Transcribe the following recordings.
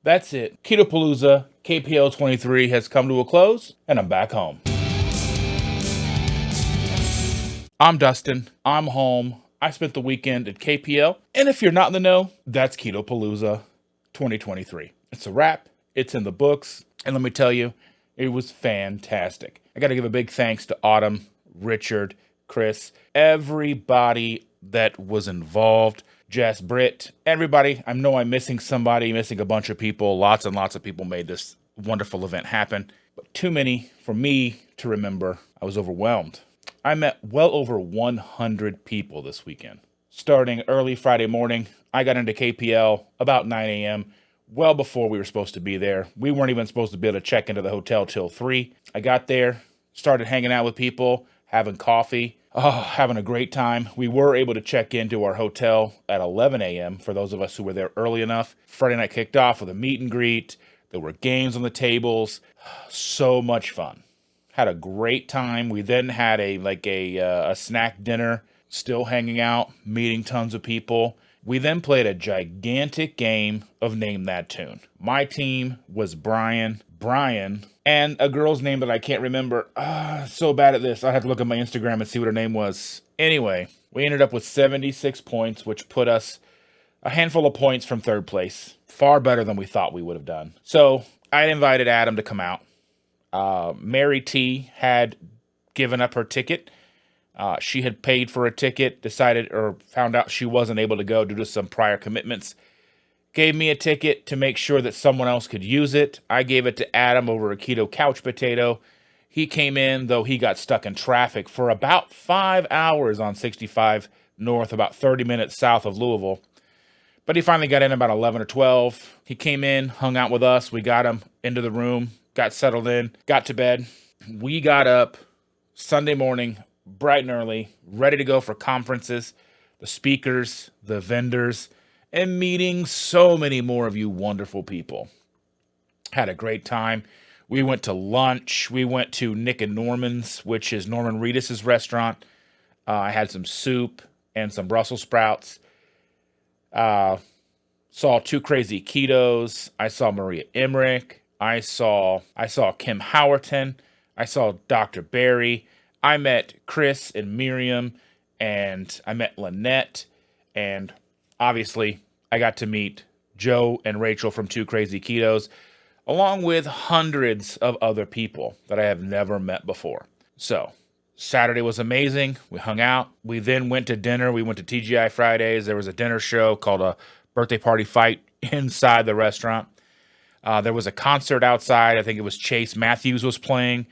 That's it. Keto PaLouZa KPL 23 has come to a close, and I'm back home. I'm Dustin. I'm home. I spent the weekend at KPL. And if you're not in the know, that's Keto PaLouZa 2023. It's a wrap. It's in the books. And let me tell you, it was fantastic. I got to give a big thanks to Autumn, Richard, Chris, everybody that was involved. Jess, Britt, everybody. I know I'm missing somebody, missing a bunch of people. Lots and lots of people made this wonderful event happen. But too many for me to remember. I was overwhelmed. I met well over 100 people this weekend. Starting early Friday morning, I got into KPL about 9 a.m., well before we were supposed to be there. We weren't even supposed to be able to check into the hotel till 3. I got there, started hanging out with people, having coffee, having a great time. We were able to check into our hotel at 11 a.m. for those of us who were there early enough. Friday night kicked off with a meet and greet. There were games on the tables. So much fun. Had a great time. We then had a snack dinner, still hanging out, meeting tons of people. We then played a gigantic game of Name That Tune. My team was Brian, and a girl's name that I can't remember. So bad at this. I have to look at my Instagram and see what her name was. Anyway, we ended up with 76 points, which put us a handful of points from third place. Far better than we thought we would have done. So I invited Adam to come out. Mary T had given up her ticket. She had paid for a ticket, decided or found out she wasn't able to go due to some prior commitments. Gave me a ticket to make sure that someone else could use it. I gave it to Adam over a keto couch potato. He came in, though he got stuck in traffic for about 5 hours on 65 North, about 30 minutes south of Louisville. But he finally got in about 11 or 12. He came in, hung out with us. We got him into the room, got settled in, got to bed. We got up Sunday morning, bright and early, ready to go for conferences, the speakers, the vendors, and meeting so many more of you wonderful people. Had a great time. We went to lunch. We went to Nick and Norman's, which is Norman Reedus' restaurant. I had some soup and some Brussels sprouts. Saw Two Crazy Ketos. I saw Maria Emmerich. I saw Kim Howton. I saw Dr. Barry. I met Chris and Miriam, and I met Lynette, and obviously I got to meet Joe and Rachel from Two Crazy Ketos, along with hundreds of other people that I have never met before. So Saturday was amazing. We hung out. We then went to dinner. We went to TGI Fridays. There was a dinner show called a birthday party fight inside the restaurant. There was a concert outside. I think it was Chase Matthews was playing.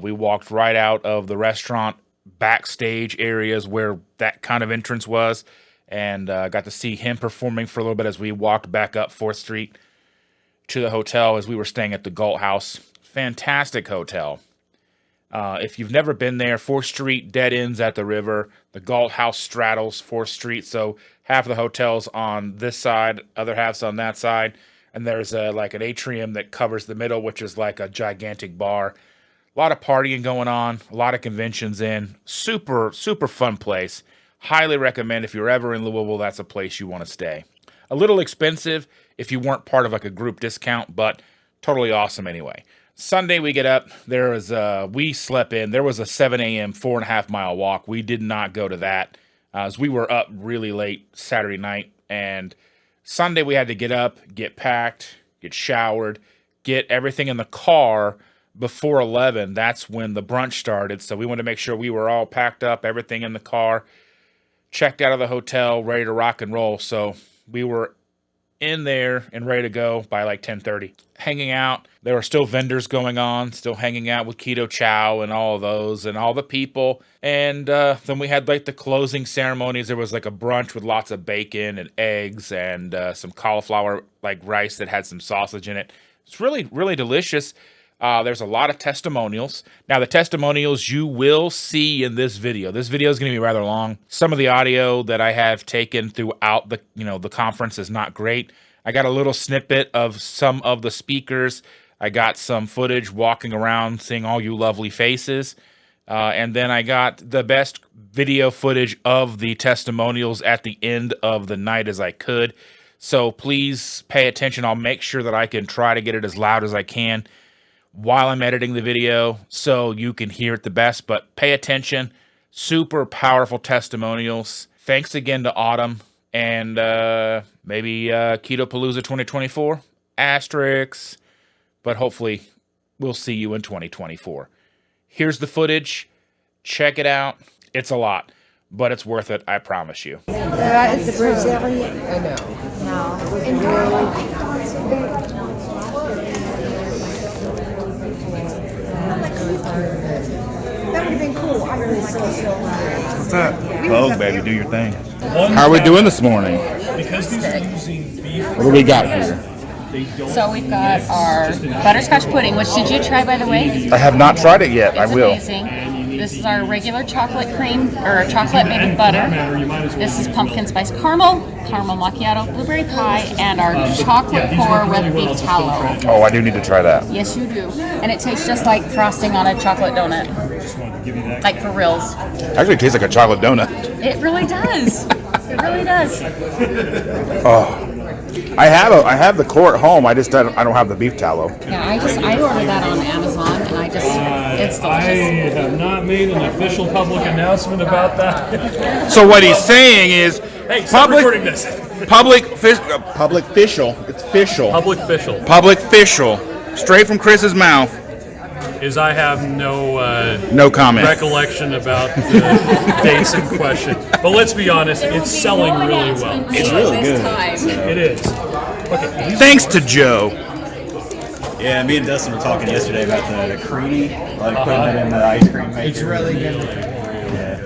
We walked right out of the restaurant backstage areas where that kind of entrance was, and got to see him performing for a little bit as we walked back up 4th Street to the hotel as we were staying at the Galt House. Fantastic hotel. If you've never been there, 4th Street dead ends at the river. The Galt House straddles 4th Street, so half of the hotel's on this side, other half's on that side, and there's like an atrium that covers the middle, which is like a gigantic bar. A lot of partying going on, a lot of conventions in. Super, super fun place. Highly recommend if you're ever in Louisville, that's a place you want to stay. A little expensive if you weren't part of like a group discount, but totally awesome anyway. Sunday we get up. We slept in. There was a 7 a.m., 4.5 mile walk. We did not go to that as we were up really late Saturday night. And Sunday we had to get up, get packed, get showered, get everything in the car before 11. That's when the brunch started. So we wanted to make sure we were all packed up, everything in the car, checked out of the hotel, ready to rock and roll. So we were in there and ready to go by like 10:30. Hanging out. There were still vendors going on, still hanging out with Keto Chow and all of those and all the people. And then we had like the closing ceremonies. There was like a brunch with lots of bacon and eggs and some cauliflower like rice that had some sausage in it. It's really, really delicious. There's a lot of testimonials. Now, the testimonials you will see in this video. This video is going to be rather long. Some of the audio that I have taken throughout the conference is not great. I got a little snippet of some of the speakers. I got some footage walking around, seeing all you lovely faces. And then I got the best video footage of the testimonials at the end of the night as I could. So please pay attention. I'll make sure that I can try to get it as loud as I can while I'm editing the video so you can hear it the best. But pay attention. Super powerful testimonials. Thanks again to Autumn. And maybe Keto PaLouZa 2024 asterisks. But hopefully we'll see you in 2024. Here's the footage. Check it out. It's a lot, but it's worth it. I promise you. That is the Brazilian. I know. No. That would have been cool. I really so. What's up? Vogue, baby, do your thing. How are we doing this morning? Because these are using beef. What do we got here? So we've got our butterscotch pudding, which did you try, by the way? I have not tried it yet. It's I will. Amazing. This is our regular chocolate cream, or chocolate made with butter. This is pumpkin spice caramel, caramel macchiato, blueberry pie, and our chocolate pour with beef tallow. Oh, I do need to try that. Yes, you do. And it tastes just like frosting on a chocolate donut. Like for reals. Actually, it tastes like a chocolate donut. It really does. It really does. Oh, I have the core at home. I don't have the beef tallow. Yeah, I ordered that on Amazon, and it's delicious. I have not made an official public announcement about that. So what he's saying is, Hey, stop recording this. Public official. It's official. Public official straight from Chris's mouth. is I have No comment. recollection about the dates in question. But let's be honest, it's selling really well. It's really good. It is. Okay. Thanks to Joe. Yeah, me and Dustin were talking yesterday about the creamy, like putting it in the ice cream maker. It's really good.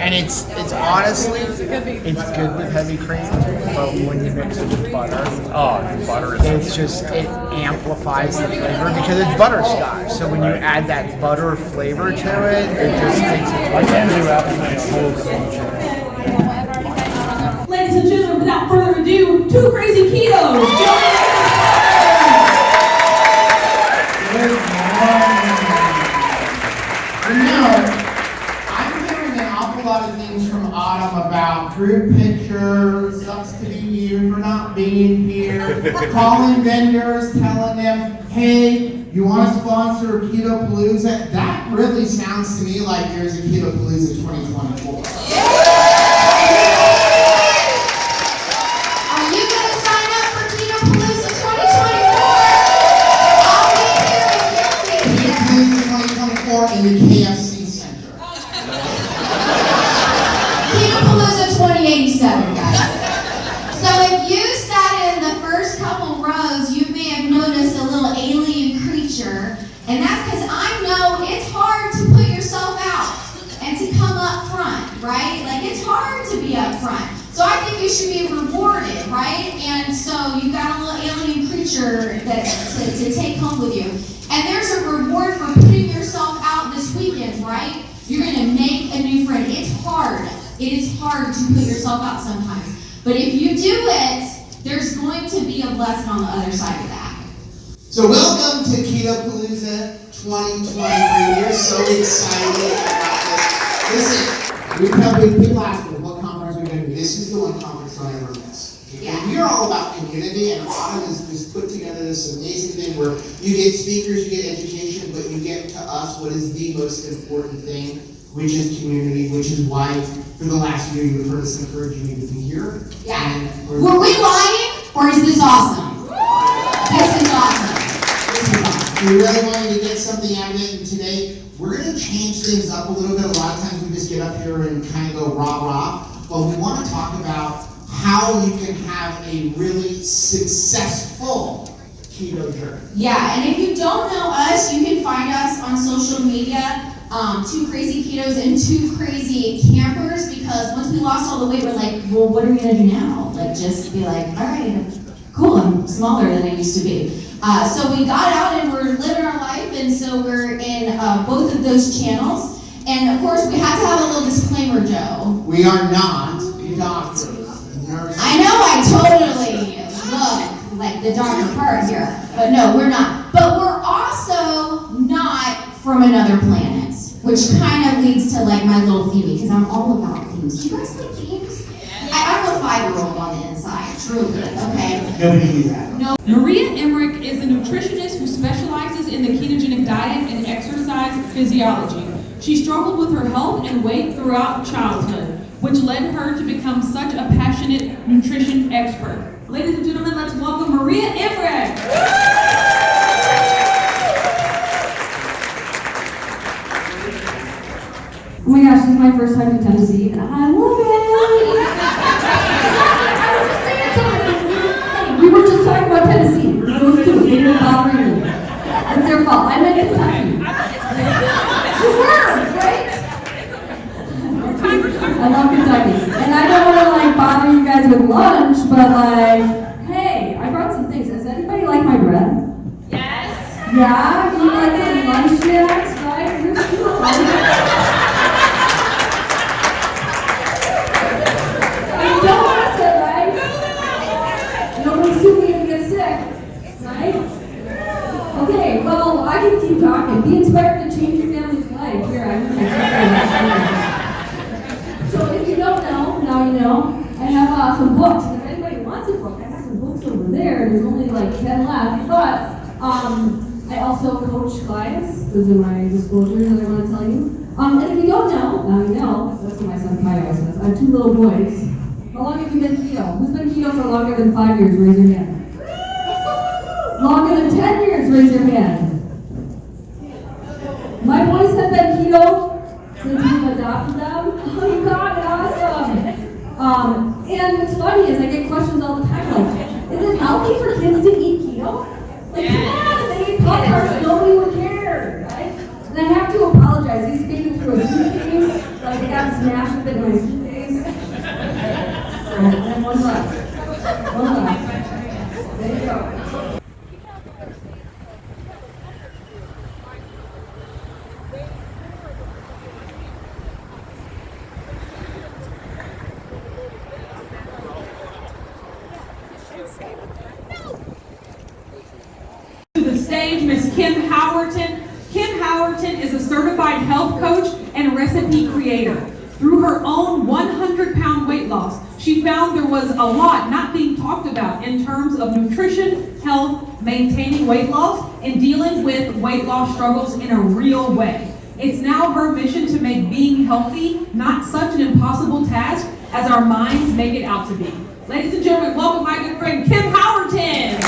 And it's honestly, it's good with heavy cream, but when you mix it with butter, Butter is it amplifies the flavor because it's butterscotch. So when you add that butter flavor to it, it just makes it. I can do apple. Ladies and gentlemen, without further ado, two crazy ketos. I'm hearing an awful lot of things from Autumn about group pictures, sucks to be here for not being here, calling vendors, telling them, hey, you want to sponsor Keto PaLouZa? That really sounds to me like there's a Keto PaLouZa 2024. Are you going to sign up for Keto PaLouZa 2024? Keto PaLouZa 2024 in the KFC Center. Keto PaLouZa 2087, guys. So if you sat in the first couple rows, you may have noticed a little alien creature, and that's because I know it's hard to put yourself out and to come up front, right? Like, it's hard to be up front. So I think you should be rewarded, right? And so you got a little alien creature to take home with you. And there's a reward for putting yourself out this weekend, right? You're going to make a new friend. It's hard. It is hard to put yourself out sometimes. But if you do it, there's going to be a blessing on the other side of that. So welcome to Keto PaLouZa 2023. We're so excited about this. Listen, people ask me what conference we're going to do. This is the one conference don't ever miss. Yeah. And we're all about community, and Autumn has put together this amazing thing where you get speakers, you get education, but you get to us what is the most important thing, which is community, which is why for the last year you've heard us encouraging you to be here. Yeah. Were we lying, or is this awesome? This is awesome. We really wanted to get something out of it, and today we're going to change things up a little bit. A lot of times we just get up here and kind of go rah-rah, but we want to talk about how you can have a really successful keto journey. Yeah, and if you don't know us, you can find us on social media, Two Crazy Ketos and Two Crazy Campers, because once we lost all the weight, we're like, well, what are we going to do now? Like, just be like, all right, cool, I'm smaller than I used to be. So we got out and we're living our life, and so we're in both of those channels. And of course, we had to have a little disclaimer, Joe. We are not doctors, nurses. I know I totally look like the doctor part here, but no, we're not. But we're also not from another planet. which kind of leads to like my little theme, because I'm all about themes. Do you guys like themes? I'm a 5-year-old on the inside, truly, okay? Nobody knew that. No. Maria Emmerich is a nutritionist who specializes in the ketogenic diet and exercise physiology. She struggled with her health and weight throughout childhood, which led her to become such a passionate nutrition expert. Ladies and gentlemen, let's welcome Maria Emmerich. Oh my gosh, this is my first time in Tennessee, and I love it! I was just saying something. We were just talking about Tennessee. Those two, they were bothering me. It's their fault. I meant Kentucky. You were, right? I love Kentucky. And I don't want to like bother you guys with lunch, but like, hey, I brought some things. Does anybody like my bread? Yes. Yeah? You like some lunch snacks, right? You're super fun. Don't ask it, right? Nobody's super gonna get sick, right? Okay, well, I can keep talking. Be inspired to change your family's life. Here, so if you don't know, now you know. I have some books. If anybody wants a book, I have some books over there. There's only like 10 left. But I also coach clients. Those are my disclosures that I want to tell you. And if you don't know, now you know. That's what my son Kai always says. I have 2 little boys. How long have you been keto? Who's been keto for longer than 5 years? Raise your hand. Longer than 10 years? Raise your hand. My boys have been keto since we've adopted them. Oh, you got it, awesome. And what's funny is I get questions all the time like, is it healthy for kids to eat keto? Like, come on, they eat Pop-Tarts, nobody would care, right? And I have to apologize. These came through a suitcase, like they got smashed up into my suitcase. And one left. One left. There you go. To the stage, Miss Kim Howton. Kim Howton is a certified health coach and recipe creator. Through her own 100-pound weight loss, she found there was a lot not being talked about in terms of nutrition, health, maintaining weight loss, and dealing with weight loss struggles in a real way. It's now her mission to make being healthy not such an impossible task as our minds make it out to be. Ladies and gentlemen, welcome my good friend Kim Howton.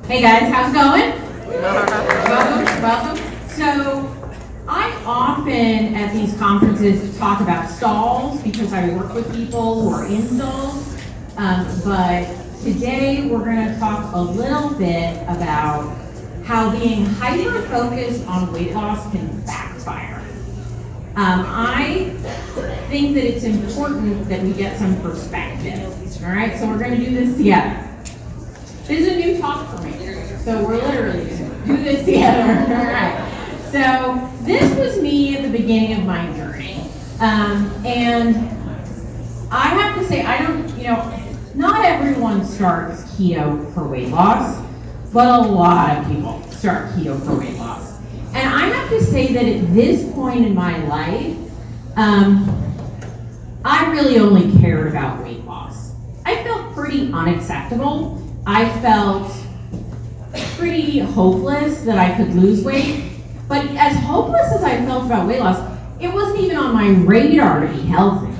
Hey guys, how's it going? Welcome. So, I often at these conferences talk about stalls because I work with people who are in stalls. But today we're going to talk a little bit about how being hyper-focused on weight loss can backfire. I think that it's important that we get some perspective. All right, so we're going to do this together. This is a new talk for me, so we're literally going to do this together. All right. So this was me at the beginning of my journey, and I have to say, not everyone starts keto for weight loss, but a lot of people start keto for weight loss. And I have to say that at this point in my life, I really only cared about weight loss. I felt pretty unacceptable. I felt pretty hopeless that I could lose weight. But as hopeless as I felt about weight loss, it wasn't even on my radar to be healthy,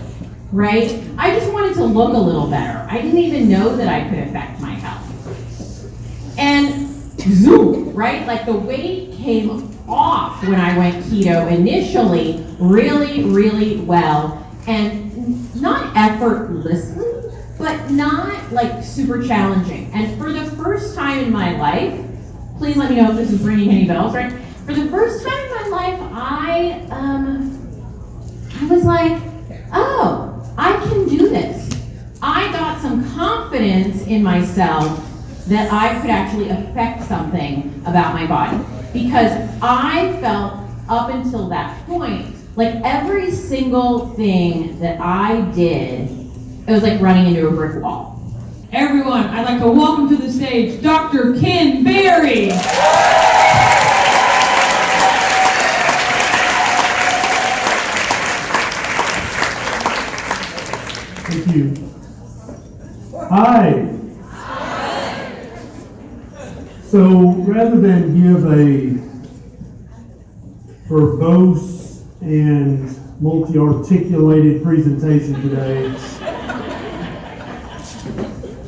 right? I just wanted to look a little better. I didn't even know that I could affect my health. And zoom, right? Like the weight came off when I went keto initially really, really well. And not effortlessly, but not like super challenging. And for the first time in my life, please let me know if this is ringing any bells, right? For the first time in my life, I was like, oh, I can do this. I got some confidence in myself that I could actually affect something about my body. Because I felt up until that point, like every single thing that I did, it was like running into a brick wall. Everyone, I'd like to welcome to the stage Dr. Ken Berry. Thank you. Hi. So rather than give a verbose and multi-articulated presentation today,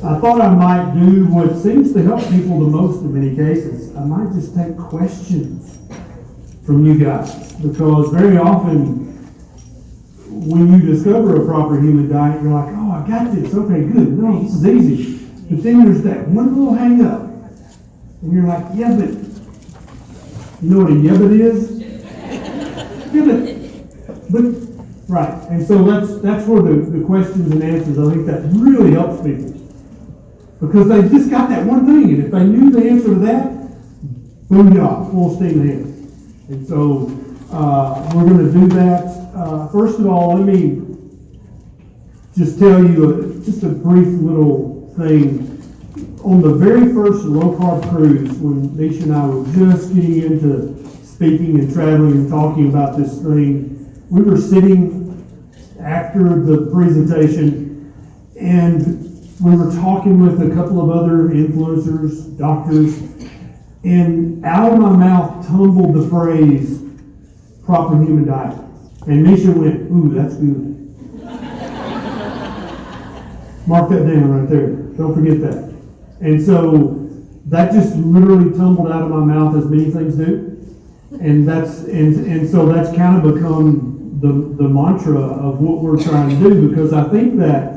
I thought I might do what seems to help people the most in many cases. I might just take questions from you guys, because very often when you discover a proper human diet, you're like, oh, I got this. Okay, good. No, this is easy. But then there's that one little hang up. And you're like, yeah, but you know what a yeah, but is? Yeah, but right. And so that's where the questions and answers, I think that really helps people. Because they've just got that one thing. And if they knew the answer to that, booyah, full steam ahead. And so we're going to do that. First of all, let me just tell you just a brief little thing. On the very first low-carb cruise, when Nisha and I were just getting into speaking and traveling and talking about this thing, we were sitting after the presentation and we were talking with a couple of other influencers, doctors, and out of my mouth tumbled the phrase, proper human diet. And Nisha went, ooh, that's good. Mark that down right there. Don't forget that. And so that just literally tumbled out of my mouth, as many things do. And so that's kind of become the mantra of what we're trying to do, because I think that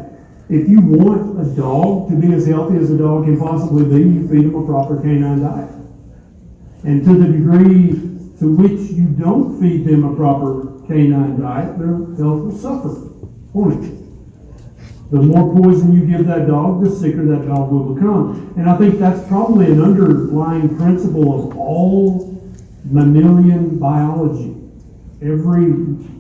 if you want a dog to be as healthy as a dog can possibly be, you feed them a proper canine diet. And to the degree to which you don't feed them a proper canine diet, their health will suffer, won't it? The more poison you give that dog, the sicker that dog will become. And I think that's probably an underlying principle of all mammalian biology. Every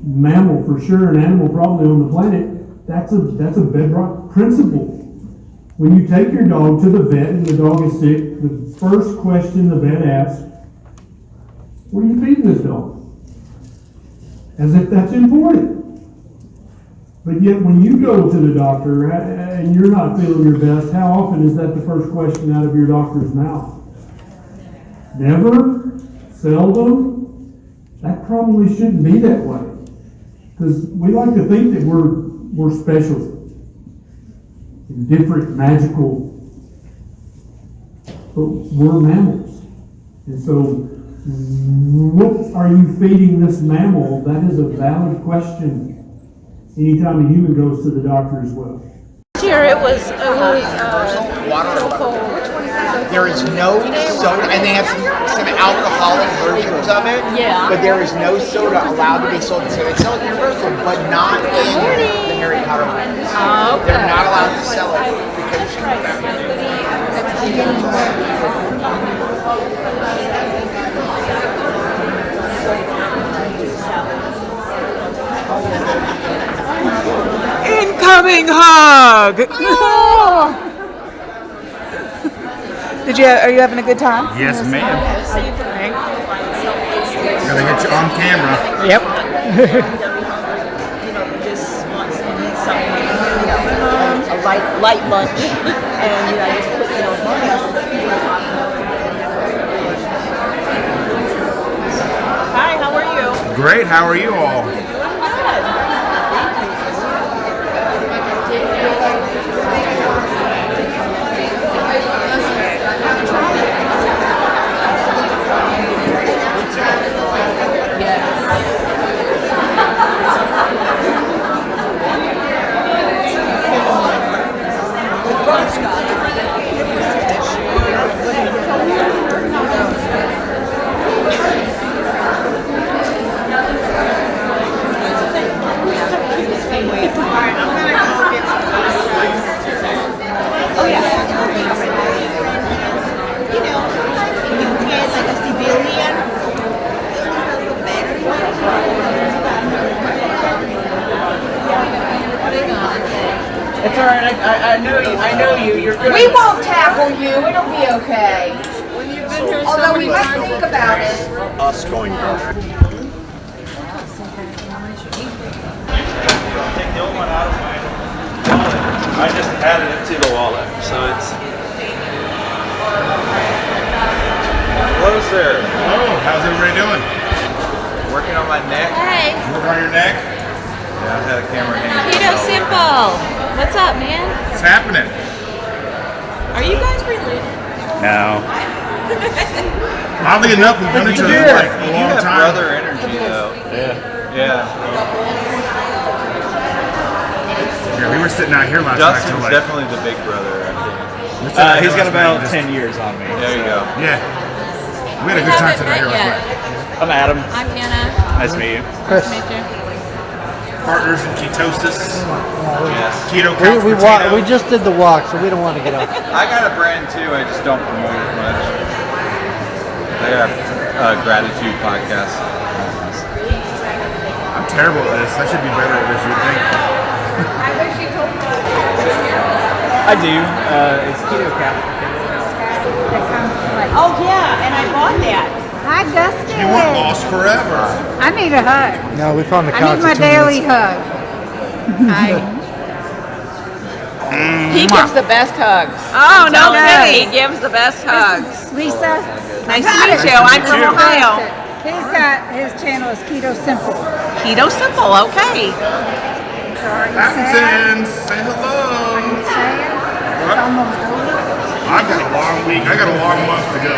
mammal, for sure, an animal probably on the planet, that's a bedrock principle. When you take your dog to the vet and the dog is sick, the first question the vet asks, what are you feeding this dog? As if that's important. But yet when you go to the doctor and you're not feeling your best, how often is that the first question out of your doctor's mouth? Never? Seldom? That probably shouldn't be that way. Because we like to think that we're special, different, magical, but we're mammals. And so what are you feeding this mammal? That is a valid question anytime a human goes to the doctor as well. Here it was water. so cold. There is no soda, and they have some alcoholic versions of it. Yeah. But there is no soda allowed to be sold. So they sell it in Universal, but not in the Harry Potter ones. Oh, okay. They're not allowed to sell it because Incoming hug! Are you having a good time? Yes, ma'am. Gotta get you on camera. Yep. Just want something, a light lunch, and just put Hi, how are you? Great, how are you all? I know you. You're good. We won't tackle you. It'll be okay. Although we might think about it. Us going grocery. Take the old one out of my wallet. I just added it to the wallet, so it's. Hello, sir. Oh, how's everybody doing? Working on my neck. Hey. Working on your neck? Yeah, I had a camera hanging. KetoSimple. What's up, man? What's happening? Are you guys related? No. Oddly enough, we've known each other for like a long You have time. brother energy, though. Yeah. Yeah, we were sitting out here last night. Dustin's definitely the big brother, I think. He's He's got about 10 years on me. There you go. Yeah. We had a good time sitting out here last night. I'm Adam. I'm Hannah. Nice to meet you. Nice to meet you. Partners in ketosis. Yes. Keto We just did the walk, so we don't want to get off. I got a brand too, I just don't promote it much. I got a gratitude podcast. I'm terrible at this. I should be better at this, you'd think. I do. It's Keto Calculator. Oh yeah, and I bought that. Hi, Dustin. You weren't lost forever. I need a hug. No, we found the I couch. need my daily hug. He gives the best hugs. Oh, no He kidding. does. He gives the best hugs. Lisa. Nice to meet you. I'm from Ohio. He's got his channel is KetoSimple. KetoSimple, okay. Attendees, say hello. It's almost over. I've got a long week. I got a long month to go.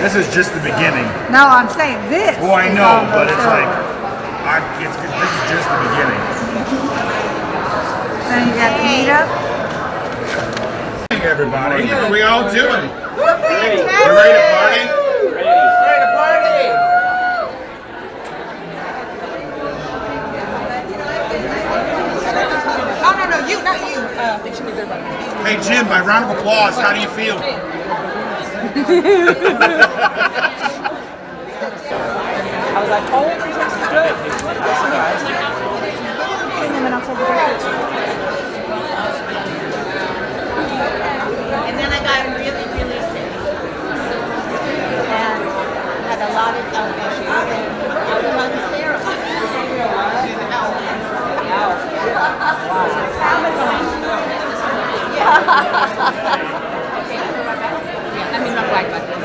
This is just the beginning. No, I'm saying this. Oh, I is know, but almost it's over. like, this is just the beginning. Then you got the meetup. Hey, everybody. How are we all doing? We're Ready to party? Ready to party. Oh no, you, not you. Hey, Jim, by round of applause, how do you feel? I was like, oh, good. And then I got really, really sick. And had a lot of issues. And I was on steroids. I mean, my black button.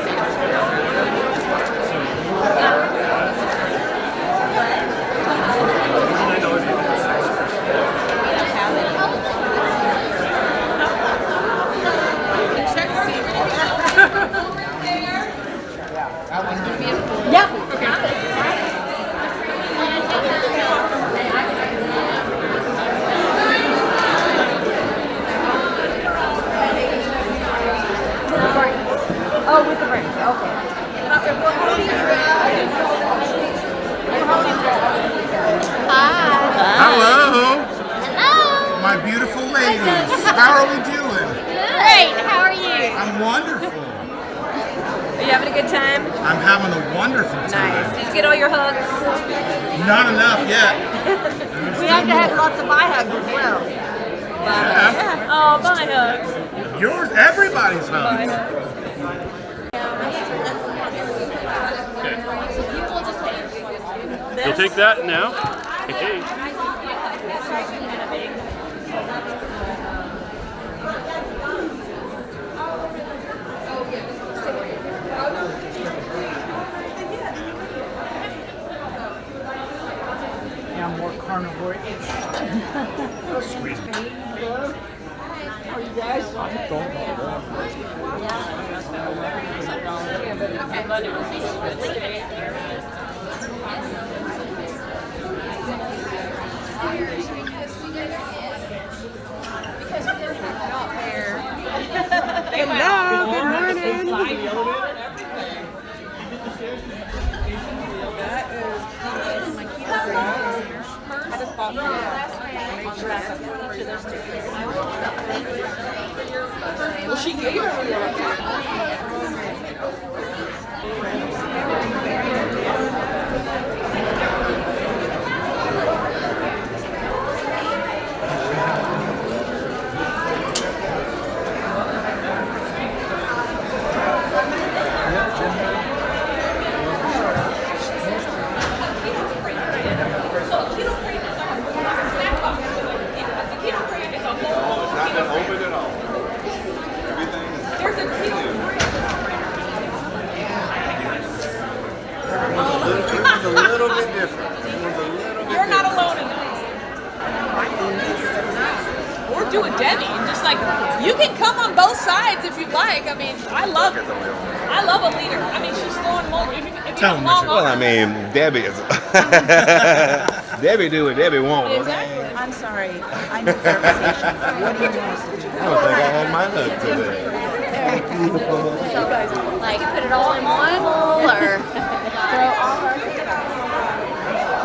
Oh, with the brains. Okay. Hello. Hello. My beautiful ladies. How are we doing? Great. How are you? I'm wonderful. Are you having a good time? I'm having a wonderful time. Nice. Did you get all your hugs? Not enough yet. We have to have lots of bye hugs as well. Yeah. Oh, bye hugs. Yours, everybody's Bye home. hugs. You'll take that now? Hey. Yeah, I'm more carnivore. Squeeze me. How are you guys? Hello, good morning. Well, she gave her. And just like, you can come on both sides if you'd like. I mean, I love a leader. I mean, she's throwing more. If you have long Well, I mean, Debbie is. Debbie do what Debbie wants. Exactly. I'm sorry. I need clarification. What do you want us to do? I don't think I had my look today. So, like, put it all in one bowl or throw all our.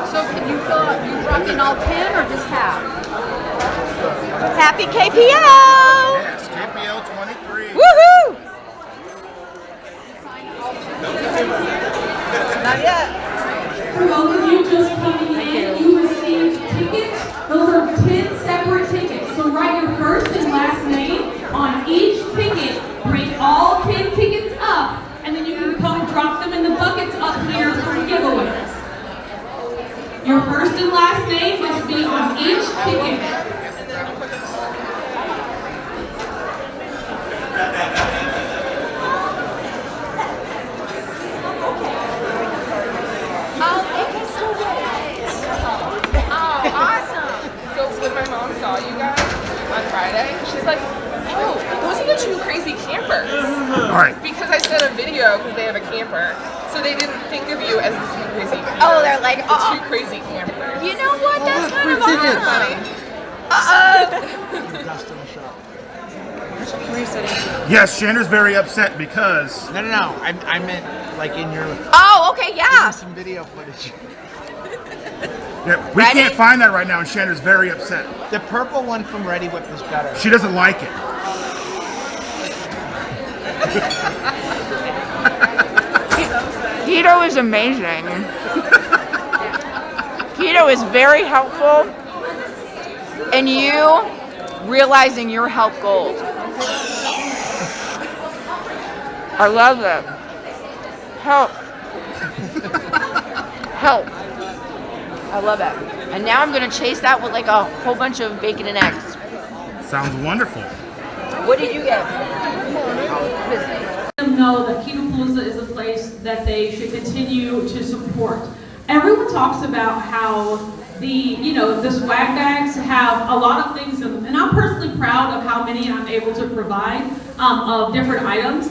So, can you fill up? You dropped in all 10 or just half? Happy KPO! Yes, KPO 23. Woohoo! Not yet. For those of you just coming in, you received tickets. Those are 10 separate tickets. So write your first and last name on each ticket. Bring all 10 tickets up, and then you can come drop them in the buckets up here for giveaways. Your first and last name must be on each ticket. Oh, awesome. So when my mom saw you guys on Friday, she's like, oh, those are the two crazy campers. All right. Because I sent a video because they have a camper. So they didn't think of you as the two crazy campers. Oh, they're like, the two crazy campers. You know what? That's kind of awesome. Dust in the shop. Yes, Shander's very upset because. No. I meant like in your. Oh, okay, yeah. Some video footage. Yeah, we can't find that right now, and Shander's very upset. The purple one from Ready Whip is better. She doesn't like it. Keto is amazing. Keto is very helpful in you realizing your health goals. I love it. Help. I love it. And now I'm going to chase that with like a whole bunch of bacon and eggs. Sounds wonderful. What did you get? Let them know that Keto PaLouZa is a place that they should continue to support. Everyone talks about how the swag bags have a lot of things in them, and I'm personally proud of how many I'm able to provide of different items.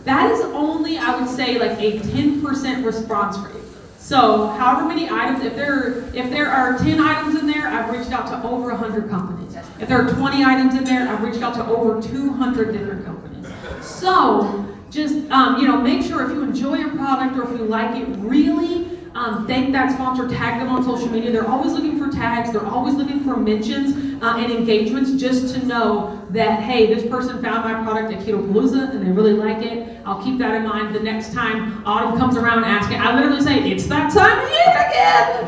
That is only, I would say, like a 10% response rate. So however many items, if there are 10 items in there, I've reached out to over 100 companies. If there are 20 items in there, I've reached out to over 200 different companies. So just make sure if you enjoy your product or if you like it, really thank that sponsor, tag them on social media. They're always looking for tags, they're always looking for mentions and engagements, just to know that, hey, this person found my product at Keto PaLouZa and they really like it. I'll keep that in mind the next time Autumn comes around asking. I literally say, it's that time of year again.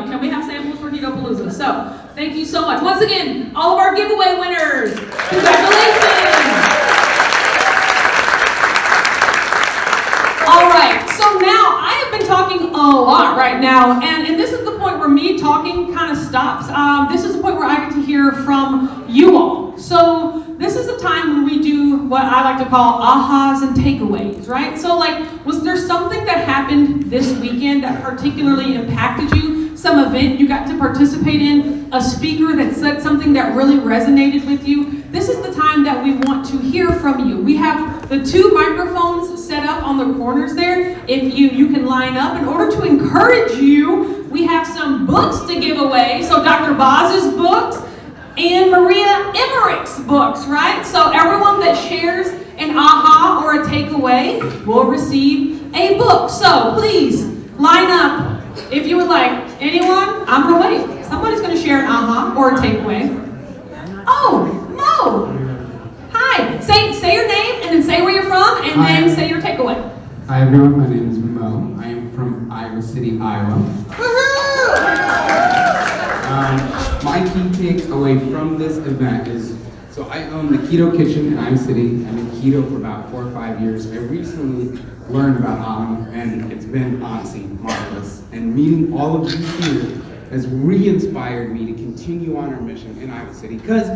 Can we have samples for Keto PaLouZa? So thank you so much. Once again, all of our giveaway winners, congratulations. All right, so now I have been talking a lot right now, and this is the point where me talking kind of stops. This is the point where I get to hear from you all. So this is a time when we do what I like to call ahas and takeaways, right? So was there something that happened this weekend that particularly impacted you? Some event you got to participate in, a speaker that said something that really resonated with you? This is the time that we want to hear from you. We have the 2 microphones set up on the corners there. If you can line up. In order to encourage you, we have some books to give away. So Dr. Boz's books and Maria Emmerich's books, right? So everyone that shares an aha or a takeaway will receive a book. So please line up if you would like. Anyone? I'm gonna wait. Somebody's gonna share an aha or a takeaway. Oh, Mo. Hi. Say your name and then say where you're from and then say your takeaway. Hi everyone, my name is Mo. I am from Iowa City, Iowa. My key takeaway from this event is, so I own the Keto Kitchen in Iowa City. I've been keto for about 4 or 5 years. I recently learned about Howton, and it's been honestly marvelous. And meeting all of you here has re-inspired me to continue on our mission in Iowa City, because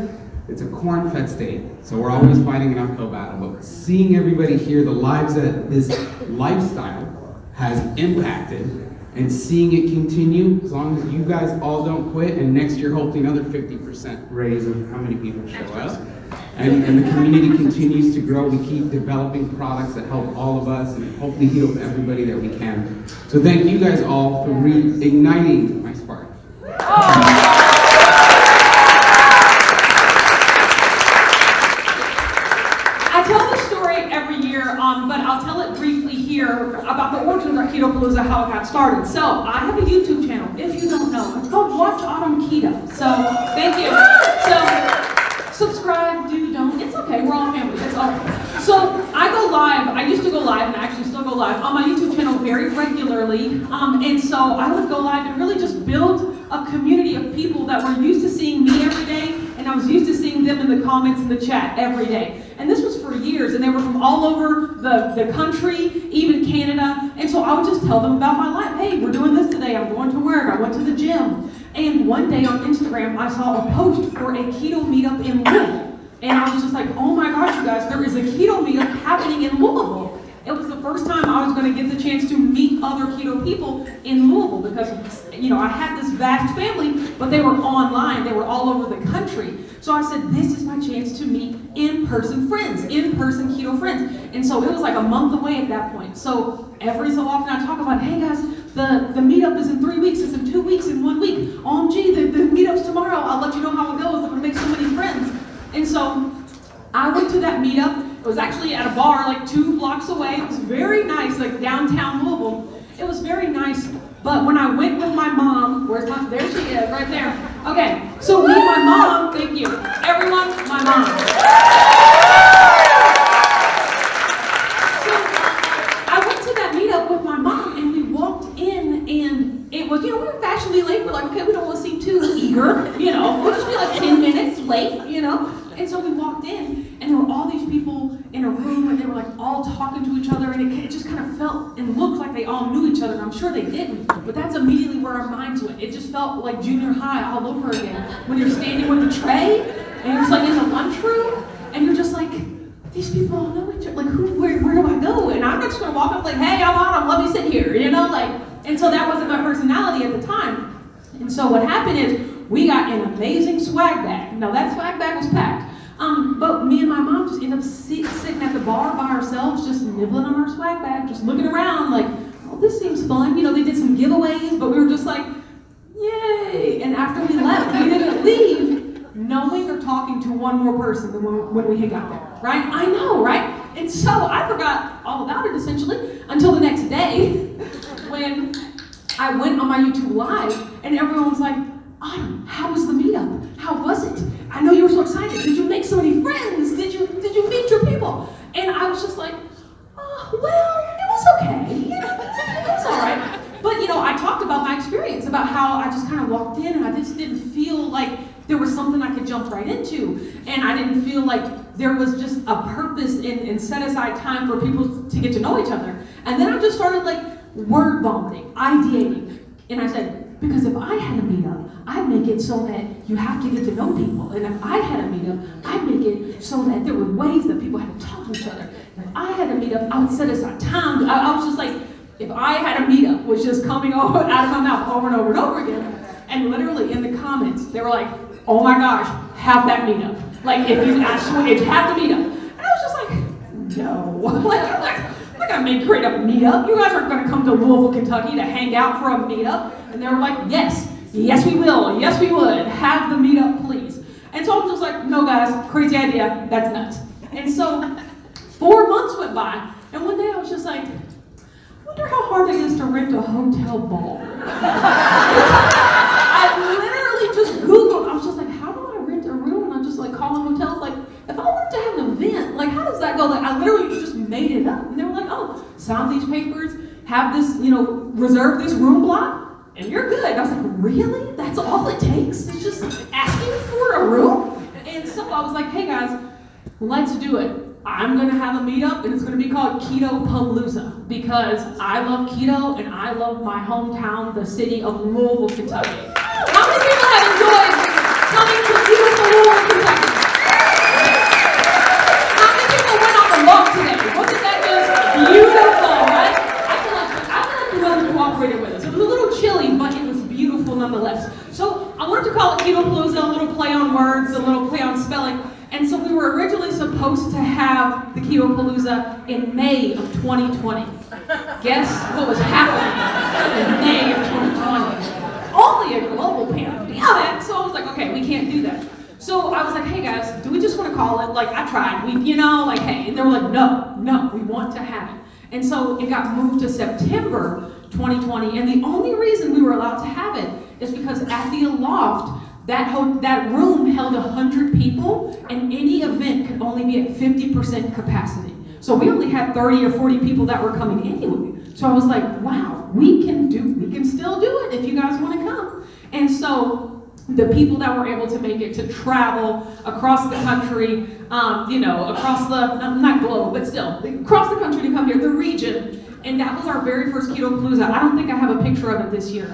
it's a corn-fed state, so we're always fighting an uphill battle. But seeing everybody here, the lives that this lifestyle has impacted, and seeing it continue, as long as you guys all don't quit, and next year hopefully another 50% raise of how many people show up. And the community continues to grow. We keep developing products that help all of us and hopefully heal everybody that we can. So thank you guys all for reigniting my spark. I tell this story every year, but I'll tell it briefly here about the origins of Keto PaLouZa, how it got started. So I have a YouTube channel, if you don't know. It's called Watch Autumn Keto. So thank you. So subscribe, do, don't. It's okay. We're all family. It's all right. So I go live. I used to go live, and I actually still go live on my YouTube channel very regularly. And so I would go live and really just build a community of people that were used to seeing me every day, and I was used to seeing them in the comments in the chat every day. And this was for years, and they were from all over the country, even Canada. And so I would just tell them about my life. Hey, we're doing this today. I'm going to work. I went to the gym. And one day on Instagram, I saw a post for a keto meetup in Louisville. And I was just like, oh my gosh, you guys, there is a keto meetup happening in Louisville. It was the first time I was going to get the chance to meet other keto people in Louisville because, you know, I had this vast family, but they were online. They were all over the country. So I said, this is my chance to meet in-person friends, in-person keto friends. And so it was like a month away at that point. So every so often I talk about, hey guys, the meetup is in 3 weeks, it's in 2 weeks, in 1 week. OMG, the meetup's tomorrow. I'll let you know how it goes. I'm gonna make so many friends. And so I went to that meetup. It was actually at a bar like 2 blocks away. It was very nice, like downtown Louisville. It was very nice. But when I went with my mom, there she is, right there. Okay, so me and my mom, thank you. Everyone, my mom. So I went to that meetup with my mom and we walked in and it was, you know, we were fashionably late. We're like, okay, we don't want to seem too eager, you know. We'll just be like 10 minutes late, you know. And so we walked in and there were all these people in a room and they were like all talking to each other and it just kind of felt and looked like they all knew each other. And I'm sure they didn't, but that's immediately where our minds went. It just felt like junior high all over again. When you're standing with the tray and you're just like in the lunchroom and you're just like, these people all know each other. Like where do I go? And I'm not just gonna walk up like, hey, I'm Autumn, let me sit here, you know? And so that wasn't my personality at the time. And so what happened is we got an amazing swag bag. Now that swag bag was packed. But me and my mom just ended up sitting at the bar by ourselves, just nibbling on our swag bag, just looking around like, oh, this seems fun. You know, they did some giveaways, but we were just like, yay. And after we left, we didn't leave knowing or talking to one more person than when we had got there, right? I know, right? And so I forgot all about it essentially until the next day when I went on my YouTube Live and everyone was like, Autumn, how was the meetup? How was it? I know you were so excited. Did you make so many friends? Did you meet your people? And I was just like, oh, well, it was okay. You know, it was all right. But you know, I talked about my experience, about how I just kind of walked in and I just didn't feel like there was something I could jump right into. And I didn't feel like there was just a purpose in set aside time for people to get to know each other. And then I just started like word vomiting, ideating. And I said, because if I had a meetup, I'd make it so that you have to get to know people. And if I had a meetup, I'd make it so that there were ways that people had to talk to each other. If I had a meetup, I would set aside time. I was just like, if I had a meetup, was just coming out of my mouth over and over and over again. And literally in the comments, they were like, oh my gosh, have that meetup. Like, if you have the meetup. And I was just like, no. We're gonna create a meetup. You guys aren't gonna come to Louisville, Kentucky to hang out for a meetup. And they were like, yes we will, yes we would. Have the meetup, please. And so I'm just like, no guys, crazy idea, that's nuts. And so 4 months went by, and one day I was just like, I wonder how hard it is to rent a hotel ball. I literally just Googled, I was just like, how do I rent a room? And I'm just like calling hotels, like, if I wanted to have an event, like how does that go? Like I literally just made it up. And they were like, oh, sign these papers, have this, you know, reserve this room block, and you're good. I was like, really? That's all it takes? It's just asking for a room? And so I was like, hey guys, let's do it. I'm gonna have a meetup and it's gonna be called Keto PaLouZa because I love keto and I love my hometown, the city of Louisville, Kentucky. How many people have enjoyed coming to Keto PaLouZa, Kentucky? How many people went on the walk today? Wasn't that just beautiful, right? I feel like the weather cooperated with us. It was a And so we were originally supposed to have the Keto PaLouZa in May of 2020. Guess what was happening in May of 2020? Only a global pandemic. So I was like, okay, we can't do that. So I was like, hey guys, do we just want to call it? Like, I tried, hey. And they were like, no, we want to have it. And so it got moved to September 2020. And the only reason we were allowed to have it is because at the Aloft, that room held 100 people, and any event could only be at 50% capacity. So we only had 30 or 40 people that were coming anyway. So I was like, wow, we can still do it if you guys want to come. And so the people that were able to make it to travel across the country, across the, not globe, but still, across the country to come here, the region. And that was our very first Keto PaLouZa. I don't think I have a picture of it this year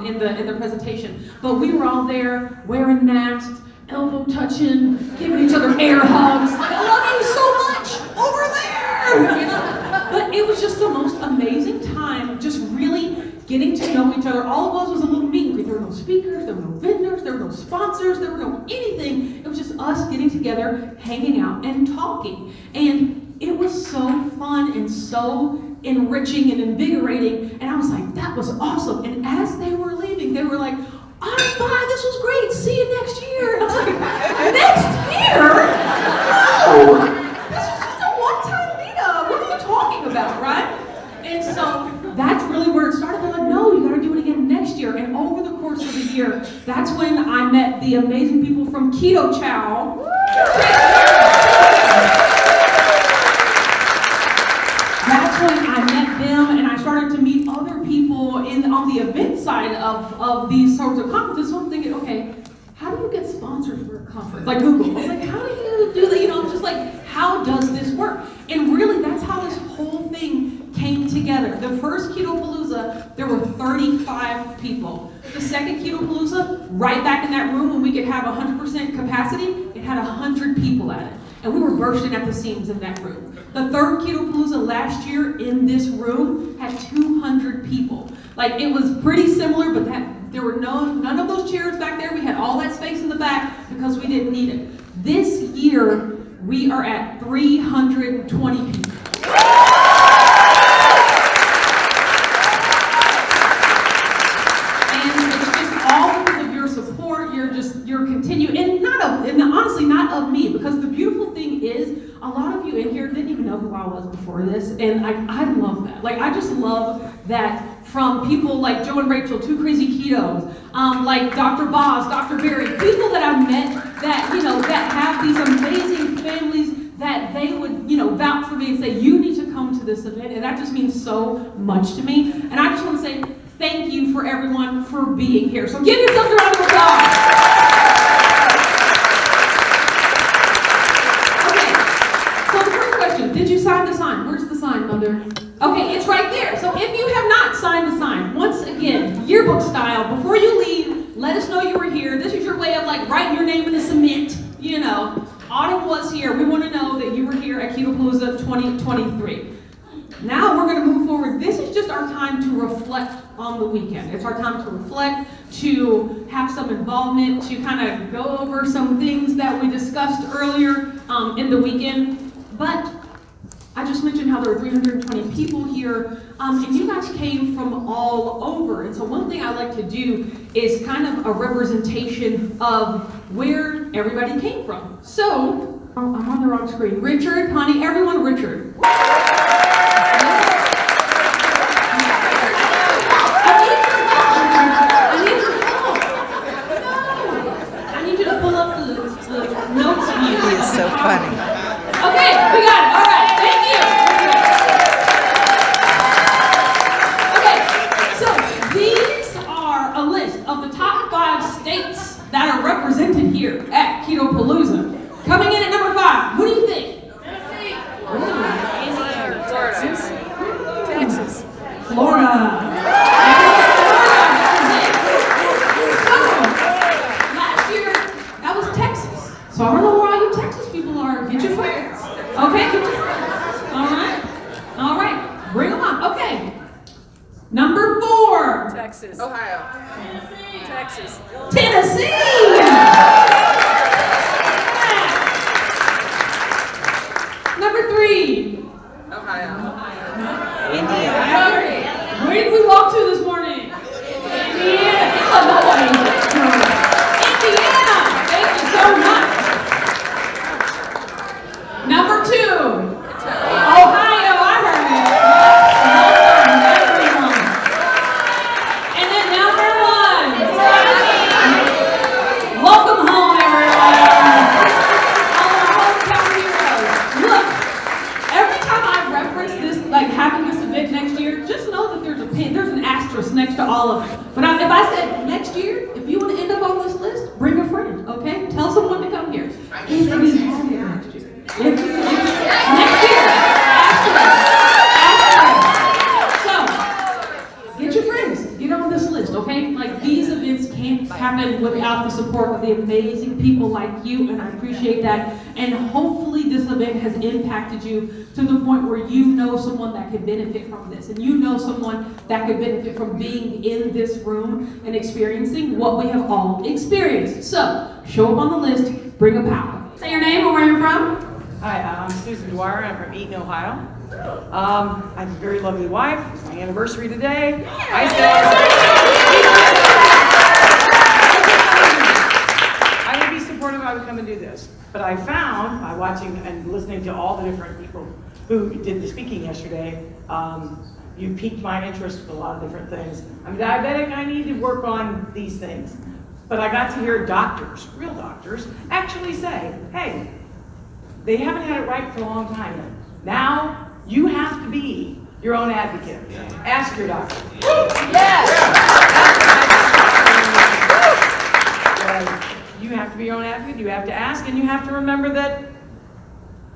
in the presentation. But we were all there wearing masks, elbow touching, giving each other air hugs. I love you so much over there. But it was just the most amazing time, just really getting to know each other. All it was a little meet and greet. There were no speakers, there were no vendors, there were no sponsors, there were no anything. It was just us getting together, hanging out, and talking. And it was so fun and so enriching and invigorating, and I was like, that was awesome. And as they were leaving, they were like, I'm fine, this was great, see you next year. And I was like, next year? No! This was just a one-time meetup. What are you talking about, right? And so that's really where it started. They're like, no, you gotta do it again next year. And over the course of the year, that's when I met the amazing people from Keto Chow. That's when I met them, and I started to meet other people on the event side of these sorts of conferences. So I'm thinking, okay, how do you get sponsors for a conference? Like Google. I was like, how do you do that? I'm just like, how does this work? And really, that's how this whole thing came together. The first Keto PaLouZa, there were 35 people. The second Keto PaLouZa, right back in that room when we could have 100% capacity, it had 100 people at it. And we were bursting at the seams in that room. The third Keto PaLouZa last year in this room had 200 people. Like, it was pretty similar, but there were none of those chairs back there. We had all that space in the back because we didn't need it. This year, we are at 320 people. Your continued, and honestly not of me, because the beautiful thing is a lot of you in here didn't even know who I was before this, and I love that. Like, I just love that from people like Joe and Rachel, Two Crazy Ketos, like Dr. Boz, Dr. Barry, people that I've met that, that have these amazing families that they would, vouch for me and say, you need to come to this event, and that just means so much to me. And I just want to say thank you for everyone for being here. So give yourselves a round of applause. Did you sign the sign? Where's the sign, Mother? Okay, it's right there. So if you have not signed the sign, once again, yearbook style, before you leave, let us know you were here. This is your way of like writing your name in the cement. Autumn was here. We want to know that you were here at Keto PaLouZa 2023. Now we're going to move forward. This is just our time to reflect on the weekend. It's our time to reflect, to have some involvement, to kind of go over some things that we discussed earlier in the weekend. But I just mentioned how there were 320 people here, and you guys came from all over. And so one thing I like to do is kind of a representation of where everybody came from. So, I'm on the wrong screen. Richard, honey, everyone, Richard. I need you to pull up the notes view. He is so funny. Okay, we got it. All right, thank you. Okay, so these are a list of the top 5 states that are represented here at Keto PaLouZa. Coming in at number 5, who do you think? Tennessee. Texas. Florida. Last year, that was Texas. So I don't know where all you Texas people are. Get your friends. Okay, get your friends. All right. Bring them on. Okay. Number 4. Texas. Ohio. Texas. Tennessee. the amazing people like you, and I appreciate that. And hopefully this event has impacted you to the point where you know someone that could benefit from this, and you know someone that could benefit from being in this room and experiencing what we have all experienced. So, show up on the list, bring a pal. Say your name and where you're from. Hi, I'm Susan Dwyer. I'm from Eaton, Ohio. I have a very lovely wife. It's my anniversary today. I would be supportive. I would come and do this. But I found, by watching and listening to all the different people who did the speaking yesterday, you piqued my interest with a lot of different things. I'm diabetic. I need to work on these things. But I got to hear doctors, real doctors, actually say, hey, they haven't had it right for a long time. Now, you have to be your own advocate. Ask your doctor. Yes! You have to be your own advocate, you have to ask, and you have to remember that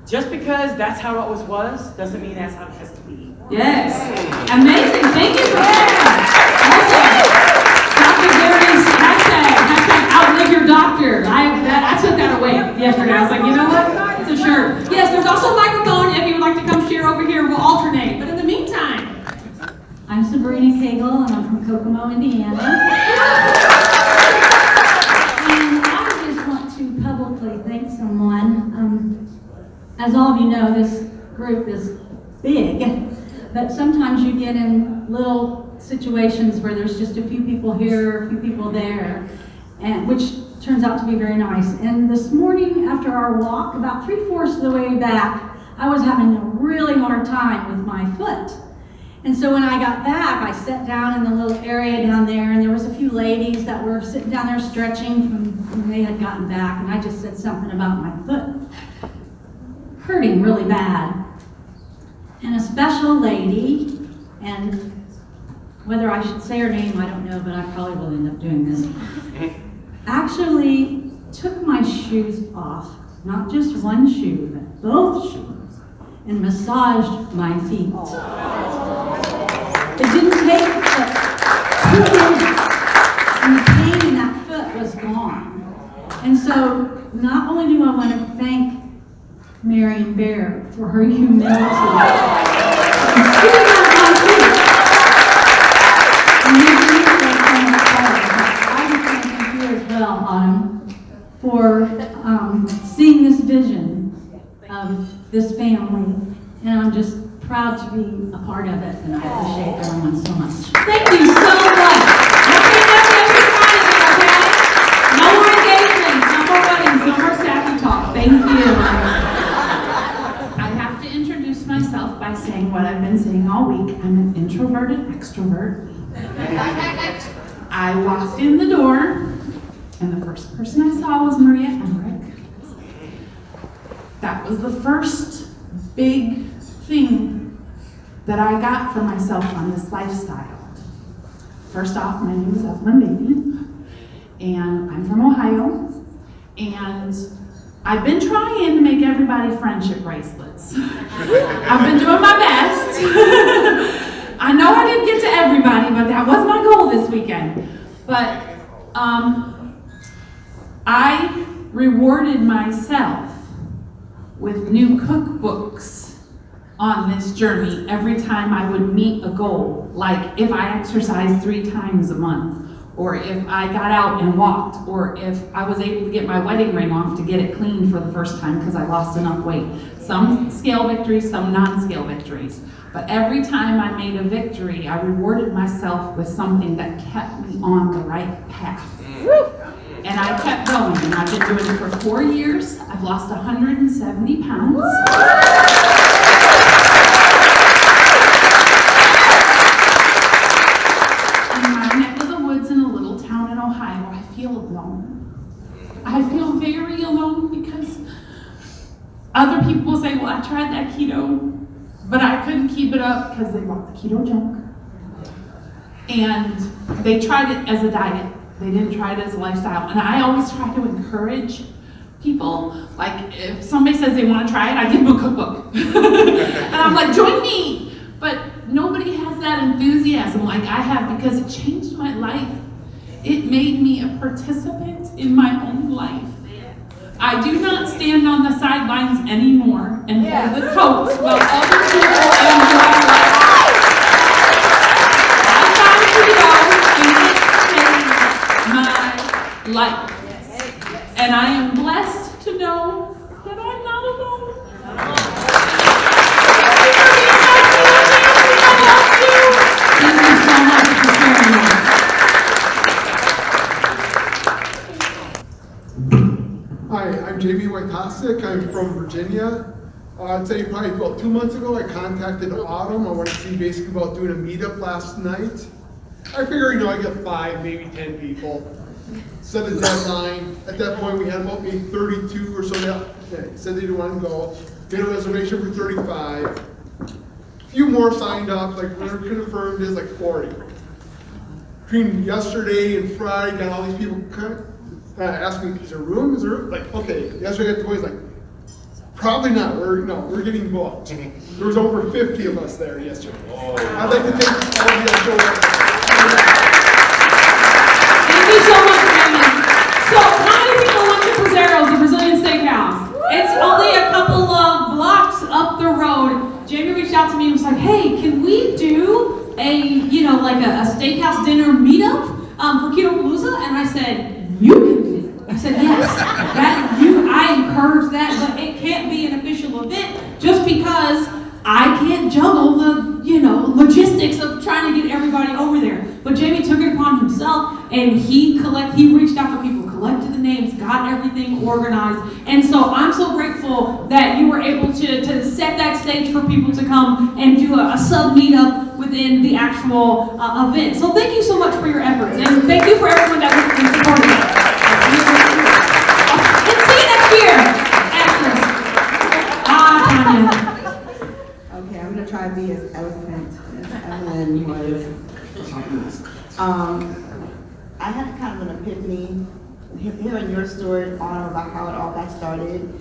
just because that's how it was doesn't mean that's how it has to be. Yes. Amazing. Thank you for that. Dr. Gary's hashtag outlive your doctor. I took that away yesterday. I was like, you know what? It's a shirt. Yes, there's also a microphone if you would like to come share over here. We'll alternate. But in the meantime, I'm Sabrina Cagle, and I'm from Kokomo, Indiana. And I just want to publicly thank someone. As all of you know, this group is big, but sometimes you get in little situations where there's just a few people here, a few people there, and which turns out to be very nice. And this morning after our walk, about 3/4 of the way back, I was having a really hard time with my foot. And so when I got back, I sat down in the little area down there, and there was a few ladies that were sitting down there stretching from when they had gotten back, and I just said something about my foot hurting really bad. And a special lady, and whether I should say her name, I don't know, but I probably will end up doing this, actually took my shoes off, not just one shoe, but both shoes, and massaged my feet. It didn't take but 2 minutes, and the pain in that foot was gone. And so, not only do I want to thank Marion Bear for her humility, and sitting on my feet, and making me feel so much better. I just want to thank you as well, Howton, for seeing this vision of this family, and I'm just proud to be a part of it, and I appreciate everyone so much. thank you so much. No more engagements, no more weddings, no more staffing talk. Thank you. I have to introduce myself by saying what I've been saying all week. I'm an introverted extrovert. I walked in the door, and the first person I saw was Maria Emmerich. That was the first big thing that I got for myself on this lifestyle. First off, my name is Evelyn Baby, and I'm from Ohio, and I've been trying to make everybody friendship bracelets. I've been doing my best. I know I didn't get to everybody, but that was my goal this weekend. But I rewarded myself with new cookbooks on this journey every time I would meet a goal. Like if I exercised 3 times a month, or if I got out and walked, or if I was able to get my wedding ring off to get it cleaned for the first time because I lost enough weight. Some scale victories, some non-scale victories. But every time I made a victory, I rewarded myself with something that kept me on the right path. And I kept going, and I've been doing it for 4 years. I've lost 170 pounds. In my neck of the woods in a little town in Ohio, I feel alone. I feel very alone because other people will say, well, I tried that keto, but I couldn't keep it up because they bought the keto junk. And they tried it as a diet. They didn't try it as a lifestyle. And I always try to encourage people. Like if somebody says they want to try it, I give them a cookbook. And I'm like, join me. But nobody has that enthusiasm like I have because it changed my life. it made me a participant in my own life. I do not stand on the sidelines anymore and hold the coats while other people enjoy life. I found keto and it changed my life. And I am blessed to know that I'm not alone. Thank you so much for sharing that. Hi, I'm JB Wojtasik. I'm from Virginia. I'd say probably about 2 months ago, I contacted Autumn. I wanted to see basically about doing a meetup last night. I figured, I get 5, maybe 10 people. Set a deadline. At that point, we had about maybe 32 or so that said they didn't want to go. Made a reservation for 35. A few more signed up, like when confirmed is like 40. Between yesterday and Friday, got all these people asking me, is there room? Is there room? Like, okay, yesterday I got the boys like, probably not. We're getting booked. There was over 50 of us there yesterday. I'd like to thank all of you that showed up. Thank you so much, Jamie. So, how many people went to Pizzero's, the Brazilian steakhouse? It's only a couple of blocks up the road. Jamie reached out to me and was like, hey, can we do a steakhouse dinner meetup for Keto PaLouZa? And I said, you can do it. I said, yes, I encourage that, but it can't be an official event just because I can't juggle the, logistics of trying to get everybody over there. But Jamie took it upon himself and he reached out to people, collected the names, got everything organized. And so I'm so grateful that you were able to set that stage for people to come and do a sub meetup within the actual event. So thank you so much for your efforts. And thank you for everyone that was supporting us. And see you next year. Tanya. Okay, I'm gonna try to be as eloquent as Evelyn was. I had kind of an epiphany hearing your story on about how it all got started,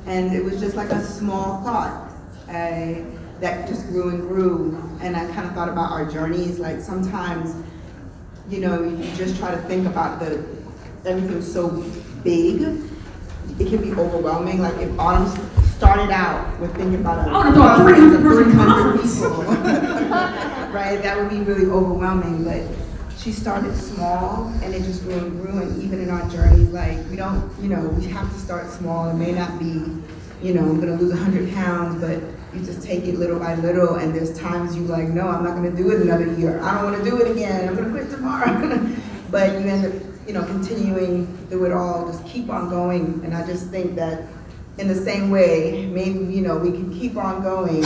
and it was just like a small thought that just grew and grew. And I kind of thought about our journeys. Like sometimes, if you just try to think about everything's so big, it can be overwhelming. Like if Autumn started out with thinking about a conference of 300 people, right? That would be really overwhelming. But she started small, and it just grew and grew. And even in our journeys, like we have to start small. It may not be, I'm gonna lose 100 pounds, but you just take it little by little. And there's times you like, no, I'm not gonna do it another year. I don't want to do it again. I'm gonna quit tomorrow. But you end up, continuing through it all, just keep on going. And I just think that in the same way, maybe, we can keep on going.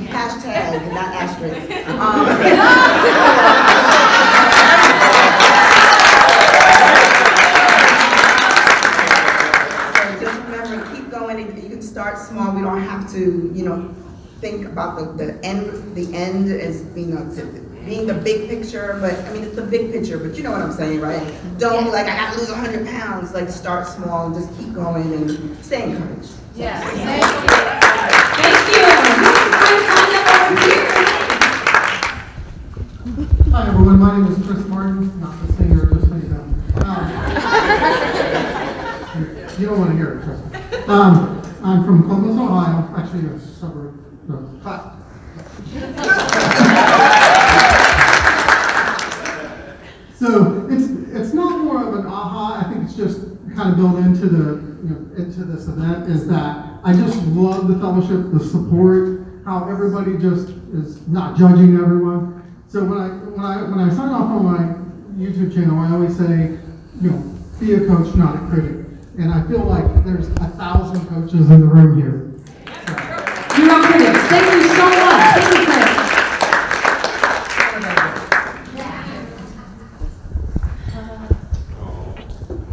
Hashtag, not asterisk. So just remember, keep going. You can start small. We don't have to, think about the end as being the big picture, but it's the big picture, but you know what I'm saying, right? Don't be like, I gotta lose 100 pounds. Like, start small and just keep going and stay encouraged. Yes. Hi everyone, my name is Chris Martin, not the singer, just so you know. You don't want to hear it, trust me. I'm from Columbus, Ohio, actually a suburb. So it's not more of an aha. I think it's just kind of built into into this event. Is that I just love the fellowship, the support, how everybody just is not judging everyone. So when I sign off on my YouTube channel, I always say, be a coach, not a critic. And I feel like there's 1,000 coaches in the room here. You're not critics. Thank you so much. Thank you, Chris.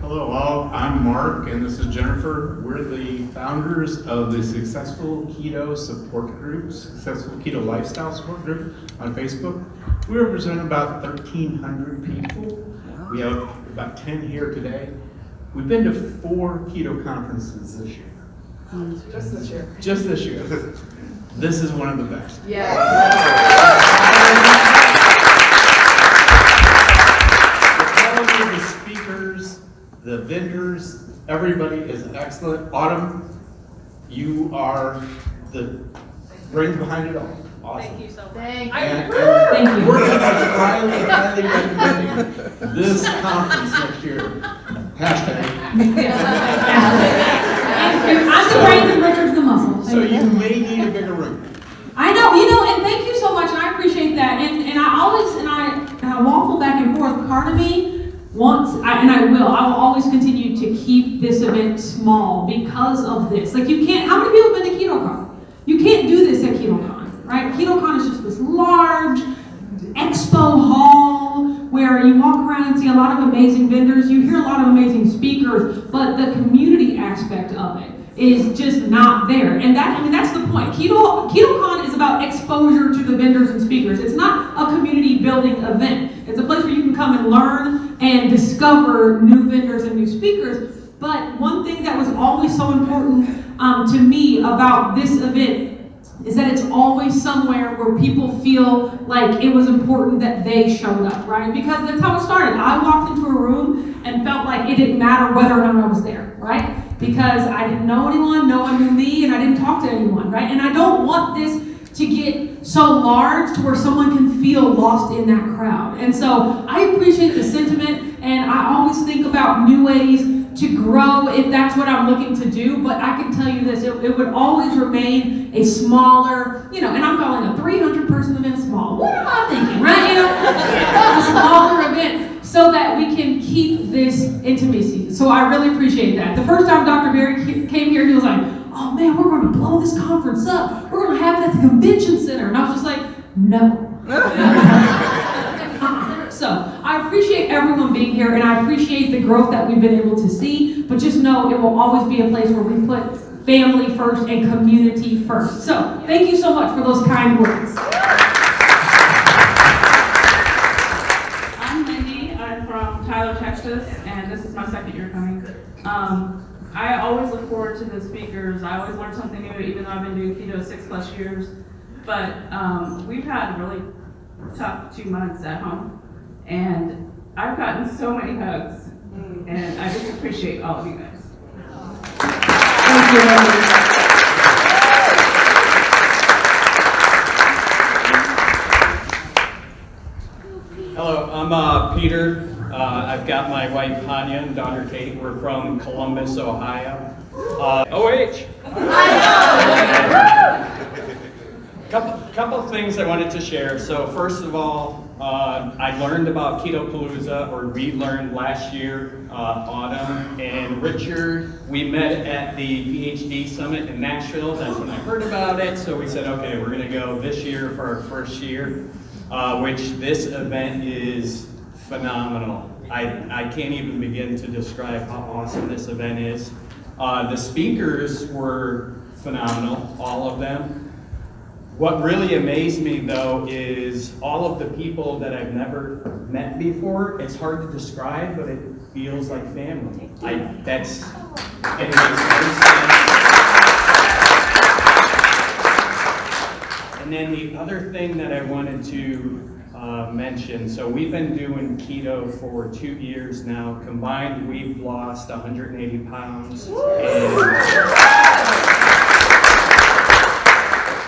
Hello all, I'm Mark and this is Jennifer. We're the founders of the Successful Keto Support Group, Successful Keto Lifestyle Support Group on Facebook. We represent about 1,300 people. We have about 10 here today. We've been to 4 keto conferences this year. Just this year. Just this year. This is one of the best. Yeah. Everybody is excellent. Autumn, you are the brains behind it all. Awesome. Thank you so much. Thank And you. we're highly recommending this conference next year. Hashtag. I'm the brains and Richard's the muscle. So you may need a bigger room. I know, and thank you so much, and I appreciate that. And I always, and I waffle back and forth. Part of me wants, I will always continue to keep this event small because of this. Like you can't, how many people have been to KetoCon? You can't do this at KetoCon, right? KetoCon is just this large expo hall where you walk around and see a lot of amazing vendors, you hear a lot of amazing speakers, but the community aspect of it is just not there. And that's the point. KetoCon is about exposure to the vendors and speakers. It's not a community building event. It's a place where you can come and learn and discover new vendors and new speakers. But one thing that was always so important to me about this event is that it's always somewhere where people feel like it was important that they showed up, right? Because that's how it started. I walked into a room and felt like it didn't matter whether or not I was there, right? Because I didn't know anyone, no one knew me, and I didn't talk to anyone, right? And I don't want this to get so large to where someone can feel lost in that crowd. And so I appreciate the sentiment, and I always think about new ways to grow if that's what I'm looking to do, but I can tell you this, it would always remain a smaller, and I'm calling a 300-person event small. What am I thinking, right? A smaller event so that we can keep this intimacy. So I really appreciate that. The first time Dr. Barry came here, he was like, oh man, we're going to blow this conference up. We're going to have it at the convention center. And I was just like, no. So I appreciate everyone being here, and I appreciate the growth that we've been able to see, but just know it will always be a place where we put family first and community first. So thank you so much for those kind words. I'm Mindy. I'm from Tyler, Texas, and this is my second year coming. I always look forward to the speakers. I always learn something new, even though I've been doing keto 6+ years. But we've had really tough 2 months at home, and I've gotten so many hugs, and I just appreciate all of you guys. Thank you. Hello, I'm Peter. I've got my wife Hanya and daughter Kate. We're from Columbus, Ohio. OH! Couple of things I wanted to share. So first of all, I learned about Keto PaLouZa, or relearned last year, autumn, and Richard. We met at the PhD Summit in Nashville. That's when I heard about it. So we said, okay, we're gonna go this year for our first year, which this event is phenomenal. I can't even begin to describe how awesome this event is. The speakers were phenomenal, all of them. What really amazed me though is all of the people that I've never met before. It's hard to describe, but it feels like family. It makes no sense. And then the other thing that I wanted to mention, so we've been doing keto for 2 years now. Combined, we've lost 180 pounds.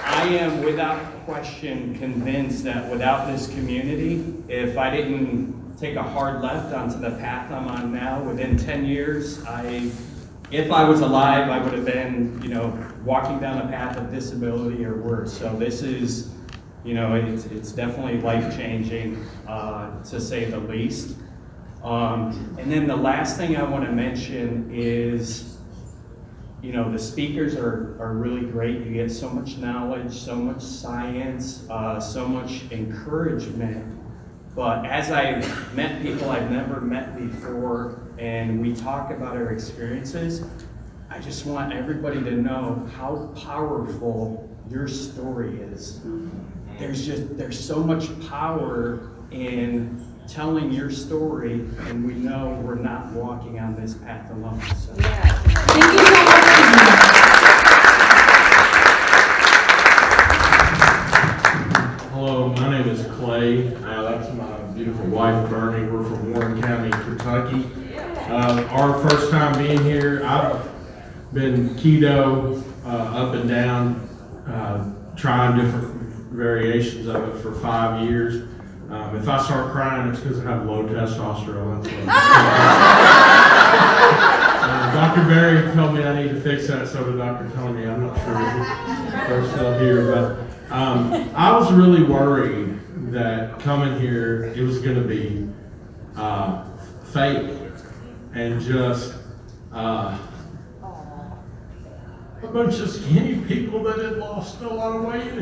I am without question convinced that without this community, if I didn't take a hard left onto the path I'm on now, within 10 years, if I was alive, I would have been, walking down a path of disability or worse. So this is, it's definitely life-changing, to say the least. And then the last thing I want to mention is, the speakers are really great. You get so much knowledge, so much science, so much encouragement. But as I've met people I've never met before, and we talk about our experiences, I just want everybody to know how powerful your story is. There's so much power in telling your story, and we know we're not walking on this path alone. So. Yeah. Thank you so much. Hello, my name is Clay. That's my beautiful wife, Bernie. We're from Warren County, Kentucky. Our first time being here, been keto up and down, trying different variations of it for 5 years. If I start crying, it's because I have low testosterone. Dr. Berry told me I need to fix that, so did Dr. Tony. I'm not sure if they're still here, but I was really worried that coming here, it was going to be fake and just a bunch of skinny people that had lost a lot of weight.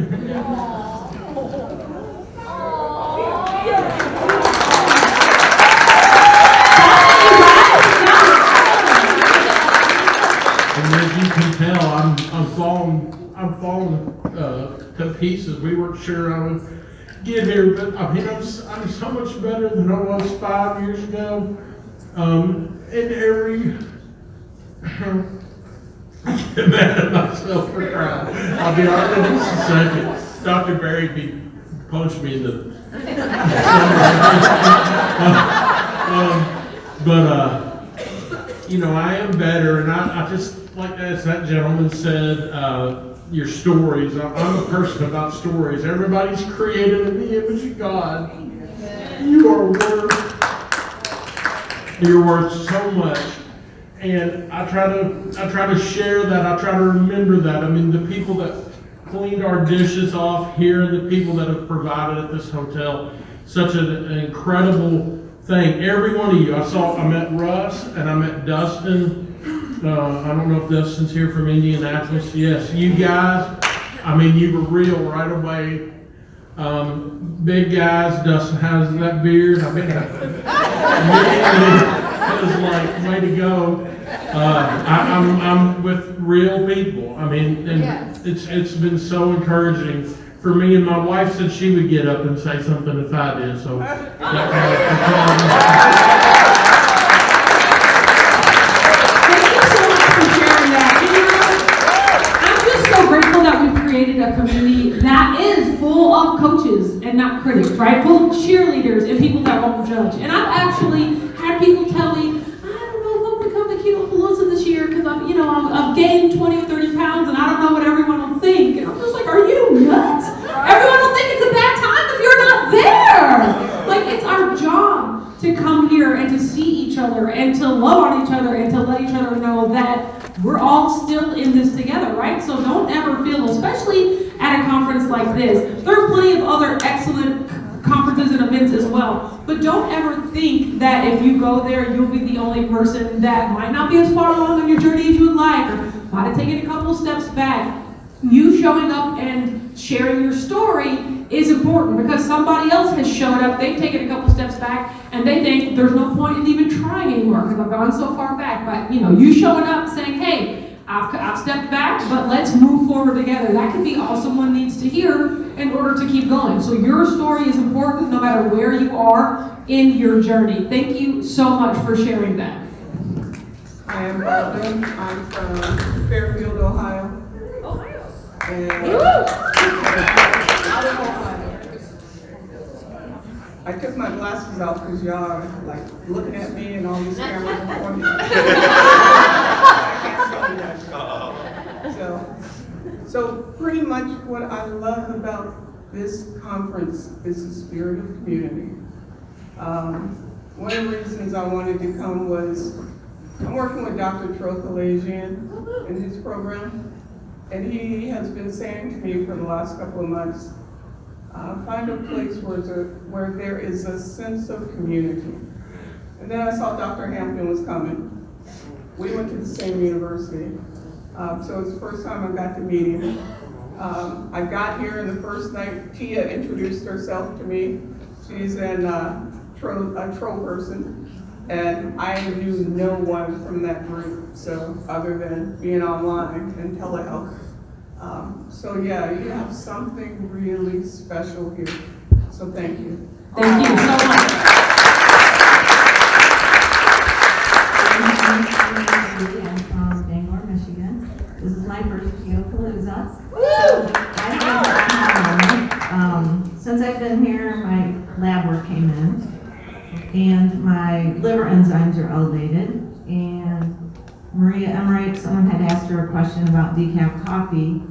And as you can tell, I'm falling to pieces. We weren't sure I would get here, but I mean, I'm so much better than I was 5 years ago. And every I get mad at myself for crying. I'll be honest in just a second. Dr. Berry punched me in the you know, I am better, and I just, like as that gentleman said, your stories. I'm a person about stories. Everybody's created in the image of God. You're worth so much. And I try to share that. I try to remember that. I mean, the people that cleaned our dishes off here and the people that have provided at this hotel, such an incredible thing. Every one of you. I met Russ and I met Dustin. I don't know if Dustin's here from Indianapolis. Yes, you guys. I mean, you were real right away. Big guys. Dustin has that beard. I mean, it was like, way to go. I'm with real people. I mean, and it's been so encouraging for me. And my wife said she would get up and say something if I did. So that I'm just so grateful that we've created a community that is full of coaches and not critics, right? Full of cheerleaders and people that won't judge. And I've actually had people tell me, Keto PaLouZa this year because I've gained 20 or 30 pounds and I don't know what everyone will think. And I'm just like, are you nuts? Everyone will think it's a bad time if you're not there. Like, it's our job to come here and to see each other and to love on each other and to let each other know that we're all still in this together, right? So don't ever feel, especially at a conference like this. There are plenty of other excellent conferences and events as well. But don't ever think that if you go there, you'll be the only person that might not be as far along on your journey as you would like, or might have taken a couple of steps back. You showing up and sharing your story is important because somebody else has showed up, they've taken a couple steps back, and they think there's no point in even trying anymore because I've gone so far back. But you showing up saying, hey, I've stepped back, but let's move forward together. That can be all someone needs to hear in order to keep going. So your story is important no matter where you are in your journey. Thank you so much for sharing that. I am Howton. I'm from Fairfield, Ohio. And I took my glasses off because y'all are like looking at me and all these cameras before me. So pretty much what I love about this conference is the spirit of community. One of the reasons I wanted to come was I'm working with Dr. Keto Calculator in his program, and he has been saying to me for the last couple of months, find a place where there is a sense of community. And then I saw Dr. Hampton was coming. We went to the same university. So it's the first time I got to meet him. I got here and the first night, Tia introduced herself to me. She's a troll person, and I knew no one from that group, so other than being online and telehealth. So yeah, you have something really special here. So thank you. Thank you so much. I'm from Bangor, Michigan. This is my first Keto PaLouZa. Since I've been here, my lab work came in, and my liver enzymes are elevated, and Maria Emmerich. Someone had asked her a question about decaf coffee,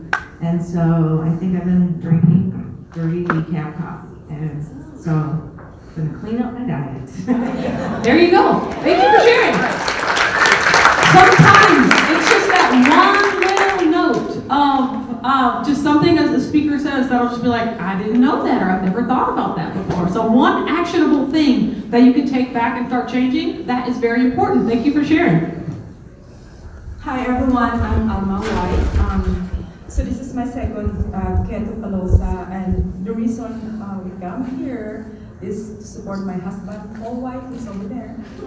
and so I think I've been drinking dirty decaf coffee, and so I'm gonna clean up my diet. There you go. Thank you for sharing. Sometimes it's just that one little note of just something as the speaker says that'll just be like, I didn't know that, or I've never thought about that before. So one actionable thing that you can take back and start changing, that is very important. Thank you for sharing. Hi everyone, I'm Alma White. So this is my second Keto PaLouZa, and the reason we come here is to support my husband, Paul White, who's over there. So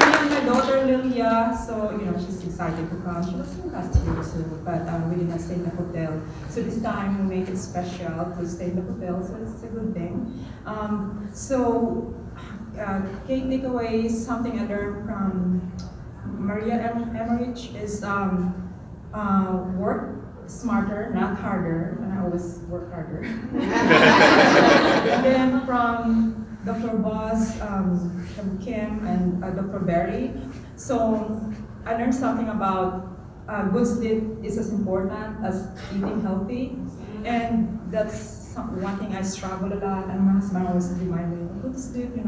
me and my daughter Lilia, so she's excited to come. She was here last year too, but we did not stay in the hotel. So this time we make it special to stay in the hotel, so it's a good thing. Key takeaway, something I learned from Maria Emmerich is work smarter, not harder, and I always work harder. And then from Dr. Boss, from Kim, and Dr. Berry. So I learned something about good sleep is as important as eating healthy, and that's one thing I struggle a lot, and my husband always remind me, go to sleep, and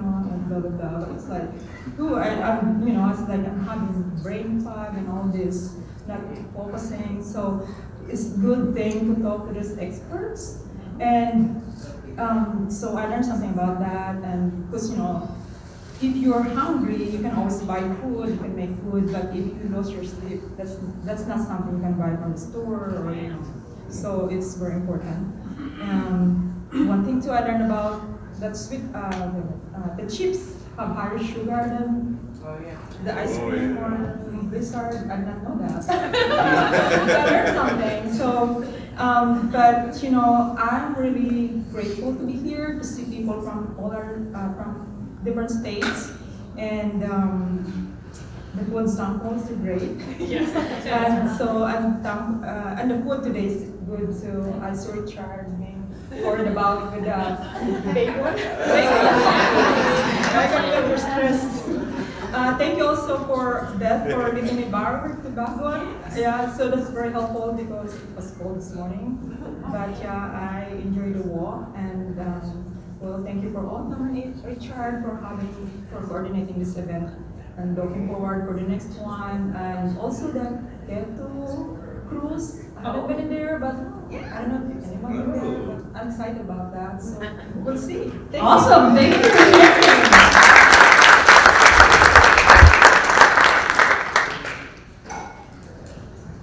blah, blah, blah. But it's like, it's like I'm having brain fog and all this, not focusing. So it's a good thing to talk to these experts. And so I learned something about that, and because, if you're hungry, you can always buy food, you can make food, but if you lose your sleep, that's not something you can buy from the store, or, so it's very important. One thing too I learned about that sweet, the chips have higher sugar than the ice cream or Blizzard. I did not know that. So I learned something. So, but I'm really grateful to be here to see people from from different states, and the food samples are great. Yes. And so and the food today is good too. I saw Richard being worried about with the bacon. I got a little stressed. Thank you also for that, for giving me bar to back one. Yeah, so that's very helpful because it was cold this morning. But yeah, I enjoyed the walk, and well, thank you for all time, Richard, for coordinating this event, and looking forward for the next one, and also the Keto cruise. I haven't been in there, but I don't know if anyone been there, but I'm excited about that. So we'll see. Awesome, thank you for sharing.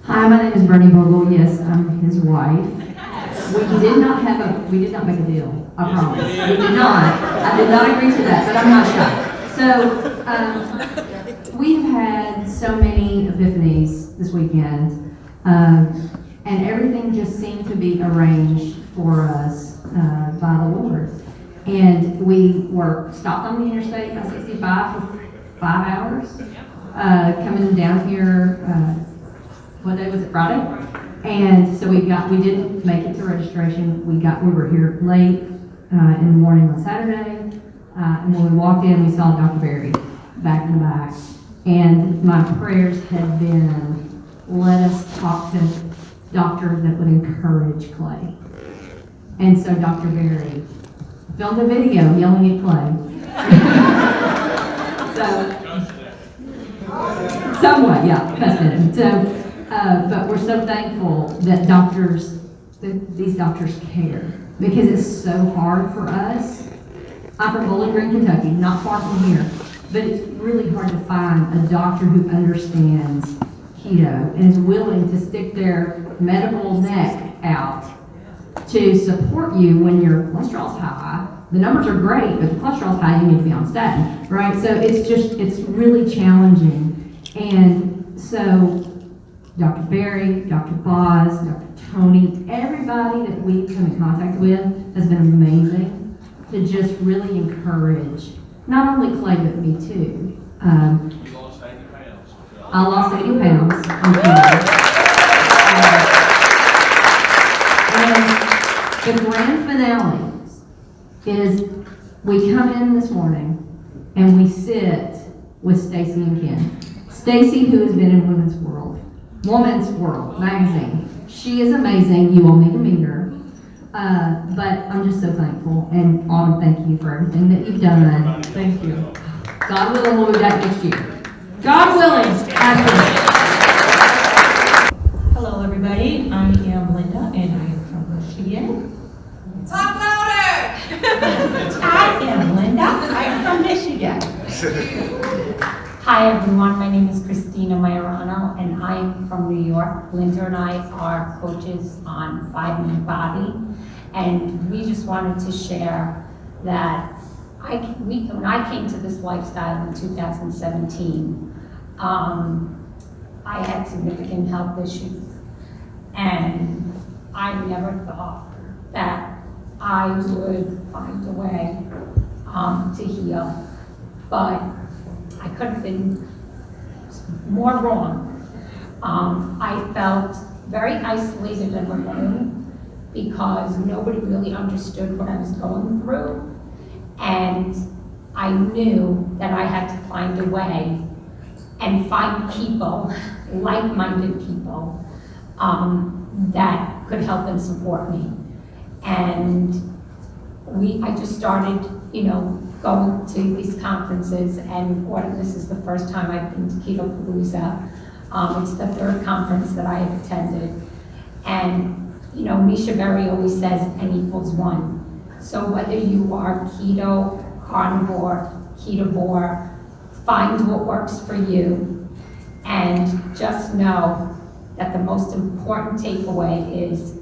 Hi, my name is Bernie Vogel. Yes, I'm his wife. We did not make a deal. I promise. We did not. I did not agree to that, but I'm not shy. So we've had so many epiphanies this weekend, and everything just seemed to be arranged for us by the Lord. And we were stopped on the interstate by 65 for 5 hours, coming down here. What day was it? Friday? And so we didn't make it to registration. We were here late in the morning on Saturday. And when we walked in, we saw Dr. Berry back in the back. And my prayers had been, let us talk to doctors that would encourage Clay. And so Dr. Berry filmed a video yelling at Clay. So, somewhat, yeah, cussed at him. So, but we're so thankful that these doctors care, because it's so hard for us. I'm from Bowling Green, Kentucky, not far from here, but it's really hard to find a doctor who understands keto and is willing to stick their medical neck out to support you when your cholesterol's high. The numbers are great, but the cholesterol's high, you need to be on statin, right? So it's really challenging. And so Dr. Berry, Dr. Boz, Dr. Tony, everybody that we've come in contact with has been amazing to just really encourage not only Clay, but me too. You lost 80 pounds. I lost 80 pounds on keto. And the grand finale is we come in this morning and we sit Stacy, who has been in Woman's World magazine. She is amazing. You all need to meet her. But I'm just so thankful. And Autumn, thank you for everything that you've done. Thank you. God willing, we'll be back next year. God willing. Hello, everybody. I am Linda, and I am from Michigan. Talk louder! I am Linda. I am from Michigan. Hi, everyone. My name is Christina Majorano, and I am from New York. Linda and I are coaches on 5 Minute Body, and we just wanted to share that when I came to this lifestyle in 2017, I had significant health issues, and I never thought that I would find a way to heal, but I could have been more wrong. I felt very isolated and alone because nobody really understood what I was going through, and I knew that I had to find a way and find people, like-minded people, that could help and support me. And I just started, going to these conferences, and this is the first time I've been to Keto PaLouZa. It's the 3rd conference that I have attended. And, Misha Berry always says N equals 1. So whether you are keto, carnivore, ketovore, find what works for you, and just know that the most important takeaway is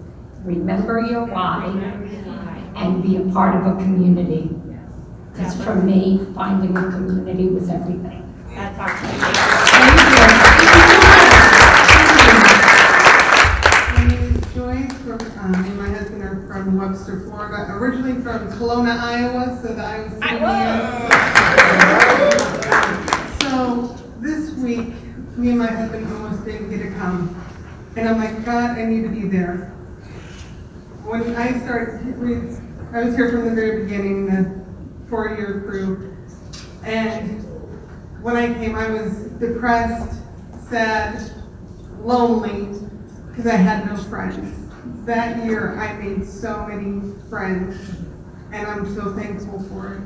remember your why and be a part of a community. Because for me, finding a community was everything. That's our My name is Joyce, me and my husband are from Webster, Florida, originally from Kelowna, Iowa, so the Iowa City. So this week, me and my husband almost didn't get to come. And I'm like, God, I need to be there. When I was here from the very beginning, the 4-year crew, and when I came, I was depressed, sad, lonely, because I had no friends. That year, I made so many friends, and I'm so thankful for it.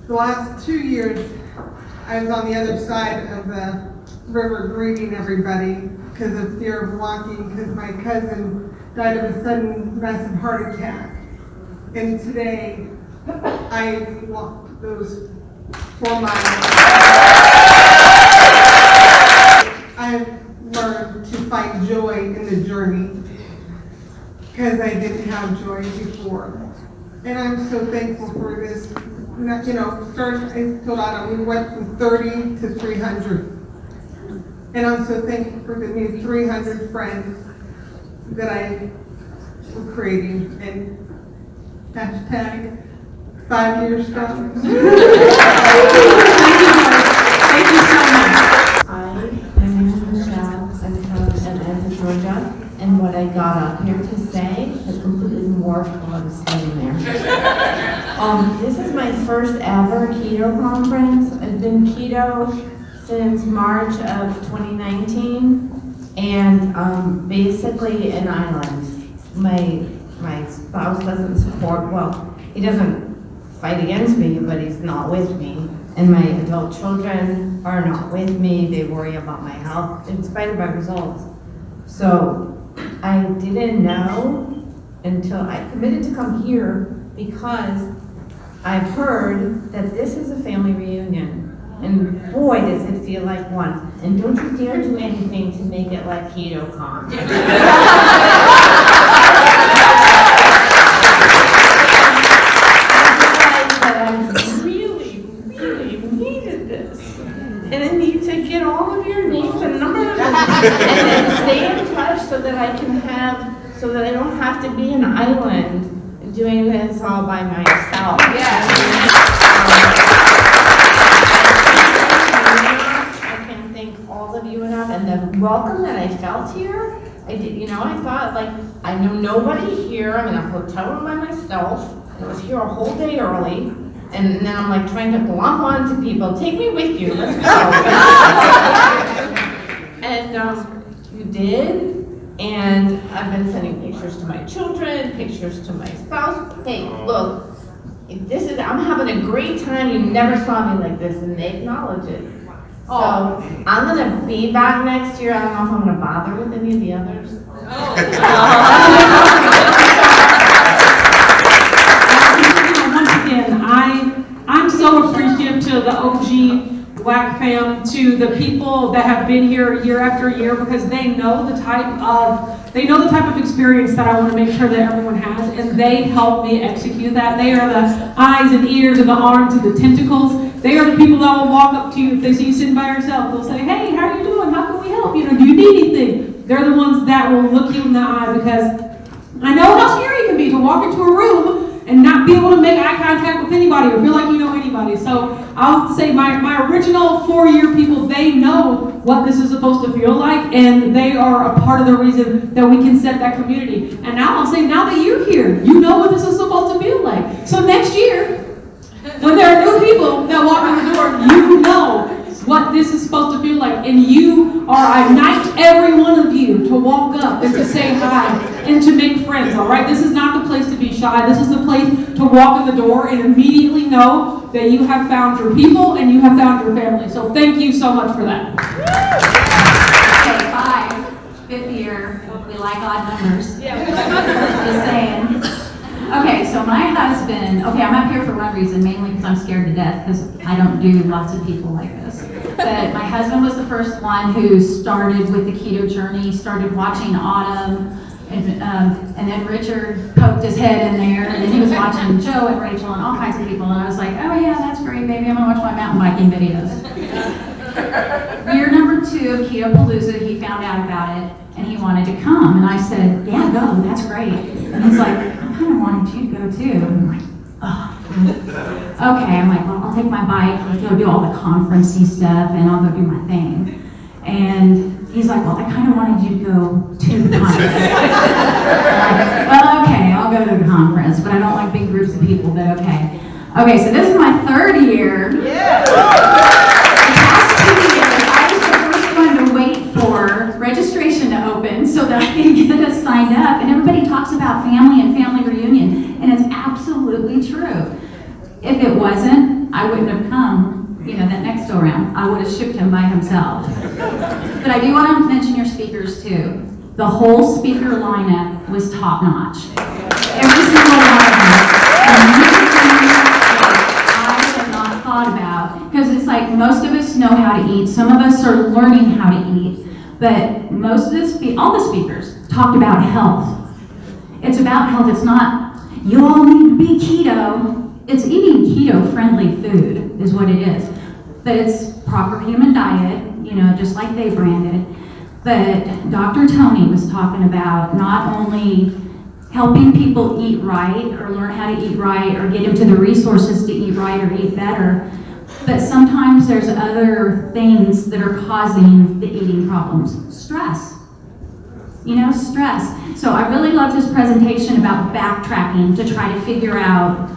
The last 2 years, I was on the other side of the river greeting everybody because of fear of walking, because my cousin died of a sudden massive heart attack. And today, I walked those 4 miles. I've learned to find joy in the journey because I didn't have joy before. And I'm so thankful for this. I told Autumn, we went from 30 to 300. And I'm so thankful for the new 300 friends that I am creating. And hashtag 5 years strong. Thank you so much. Hi, my name is Michelle. I'm from Atlanta, Georgia. And what I got up here to say has completely morphed while I was standing there. This is my first ever keto conference. I've been keto since March of 2019, and basically an island. My spouse doesn't support, he doesn't fight against me, but he's not with me. And my adult children are not with me. They worry about my health in spite of my results. So I didn't know until I committed to come here because I've heard that this is a family reunion. And boy, does it feel like one. And don't you dare do anything to make it like KetoCon. I really, really needed this. And I need to get all of your names and numbers and then stay in touch so that I don't have to be an island doing this all by myself. And the welcome that I felt here, I thought, I know nobody here. I'm in a hotel room by myself. I was here a whole day early. And then I'm trying to glom on to people. Take me with you. Let's go. I've been sending pictures to my children, pictures to my spouse. Hey, look, if this is, I'm having a great time. You never saw me like this, and they acknowledge it. So I'm gonna be back next year. I don't know if I'm gonna bother with any of the others. Once again, I'm so appreciative to the OG WAC fam, to the people that have been here year after year, because they know the type of experience that I want to make sure that everyone has, and they help me execute that. They are the eyes and ears and the arms and the tentacles. They are the people that will walk up to you if they see you sitting by yourself. They'll say, "Hey, how are you doing? How can we help? Do you need anything?" They're the ones that will look you in the eye, because I know how scary it can be to walk into a room and not be able to make eye contact with anybody or feel like you know anybody. So I'll say my original 4-year people, they know what this is supposed to feel like, and they are a part of the reason that we can set that community. And now I'll say, now that you're here, you know what this is supposed to feel like. So next year, when there are new people that walk in the door, you know what this is supposed to feel like, and I invite every one of you to walk up and to say hi and to make friends, all right? This is not the place to be shy. This is the place to walk in the door and immediately know that you have found your people and you have found your family. So thank you so much for that. Okay, 5th year, we like odd numbers. Just saying. Okay, so my husband, I'm up here for one reason, mainly because I'm scared to death, because I don't do lots of people like this. But my husband was the first one who started with the keto journey, started watching Autumn, and then Richard poked his head in there, and then he was watching Joe and Rachel and all kinds of people, and I was like, oh yeah, that's great, maybe I'm gonna watch my mountain biking videos. Year number 2 of Keto PaLouZa, he found out about it, and he wanted to come, and I said, yeah, go, that's great. And he's like, I kind of wanted you to go too. And I'm like, oh. Okay, I'm like, well, I'll take my bike, I'll go do all the conferencey stuff, and I'll go do my thing. And he's like, well, I kind of wanted you to go to the conference. Like, well, okay, I'll go to the conference, but I don't like big groups of people, but okay. Okay, so this is my 3rd year. Yeah. The past 2 years, I was the first one to wait for registration to open so that I can get us signed up. And everybody talks about family and family reunion, and it's absolutely true. If it wasn't, I wouldn't have come, that next go around. I would have shipped him by himself. But I do want to mention your speakers too. The whole speaker lineup was top notch. Every single one of them. And these are things that I have not thought about, because it's like most of us know how to eat. Some of us are learning how to eat. But all the speakers talked about health. It's about health. It's not, you all need to be keto. It's eating keto-friendly food is what it is. But it's proper human diet, just like they branded. But Dr. Tony was talking about not only helping people eat right or learn how to eat right or get them to the resources to eat right or eat better, but sometimes there's other things that are causing the eating problems. Stress. Stress. So I really love this presentation about backtracking to try to figure out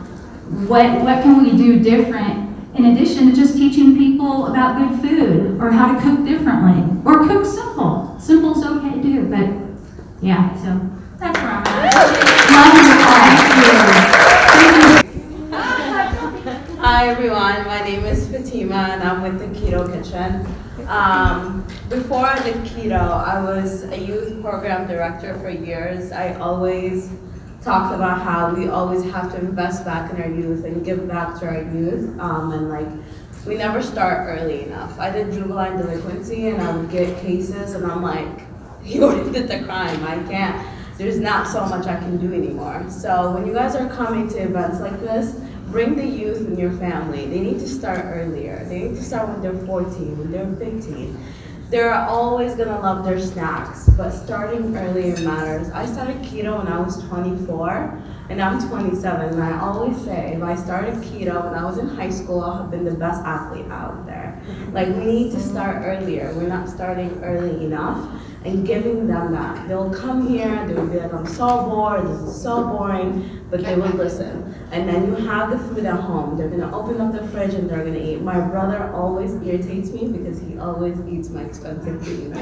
what can we do different, in addition to just teaching people about good food or how to cook differently or cook simple. Simple's okay too, but yeah, so that's where I'm at. Love you all. Hi everyone, my name is Fatima and I'm with the Keto Kitchen. Before the keto, I was a youth program director for years. I always talked about how we always have to invest back in our youth and give back to our youth. We never start early enough. I did juvenile delinquency and I would get cases and I'm like, you already did the crime, I can't. There's not so much I can do anymore. So when you guys are coming to events like this, bring the youth in your family. They need to start earlier. They need to start when they're 14, when they're 15. They're always gonna love their snacks, but starting earlier matters. I started keto when I was 24, and I'm 27, and I always say, if I started keto when I was in high school, I'll have been the best athlete out there. Like, we need to start earlier. We're not starting early enough, and giving them that. They'll come here, they will be like, I'm so bored, this is so boring, but they will listen. And then you have the food at home. They're gonna open up the fridge and they're gonna eat. My brother always irritates me because he always eats my expensive food.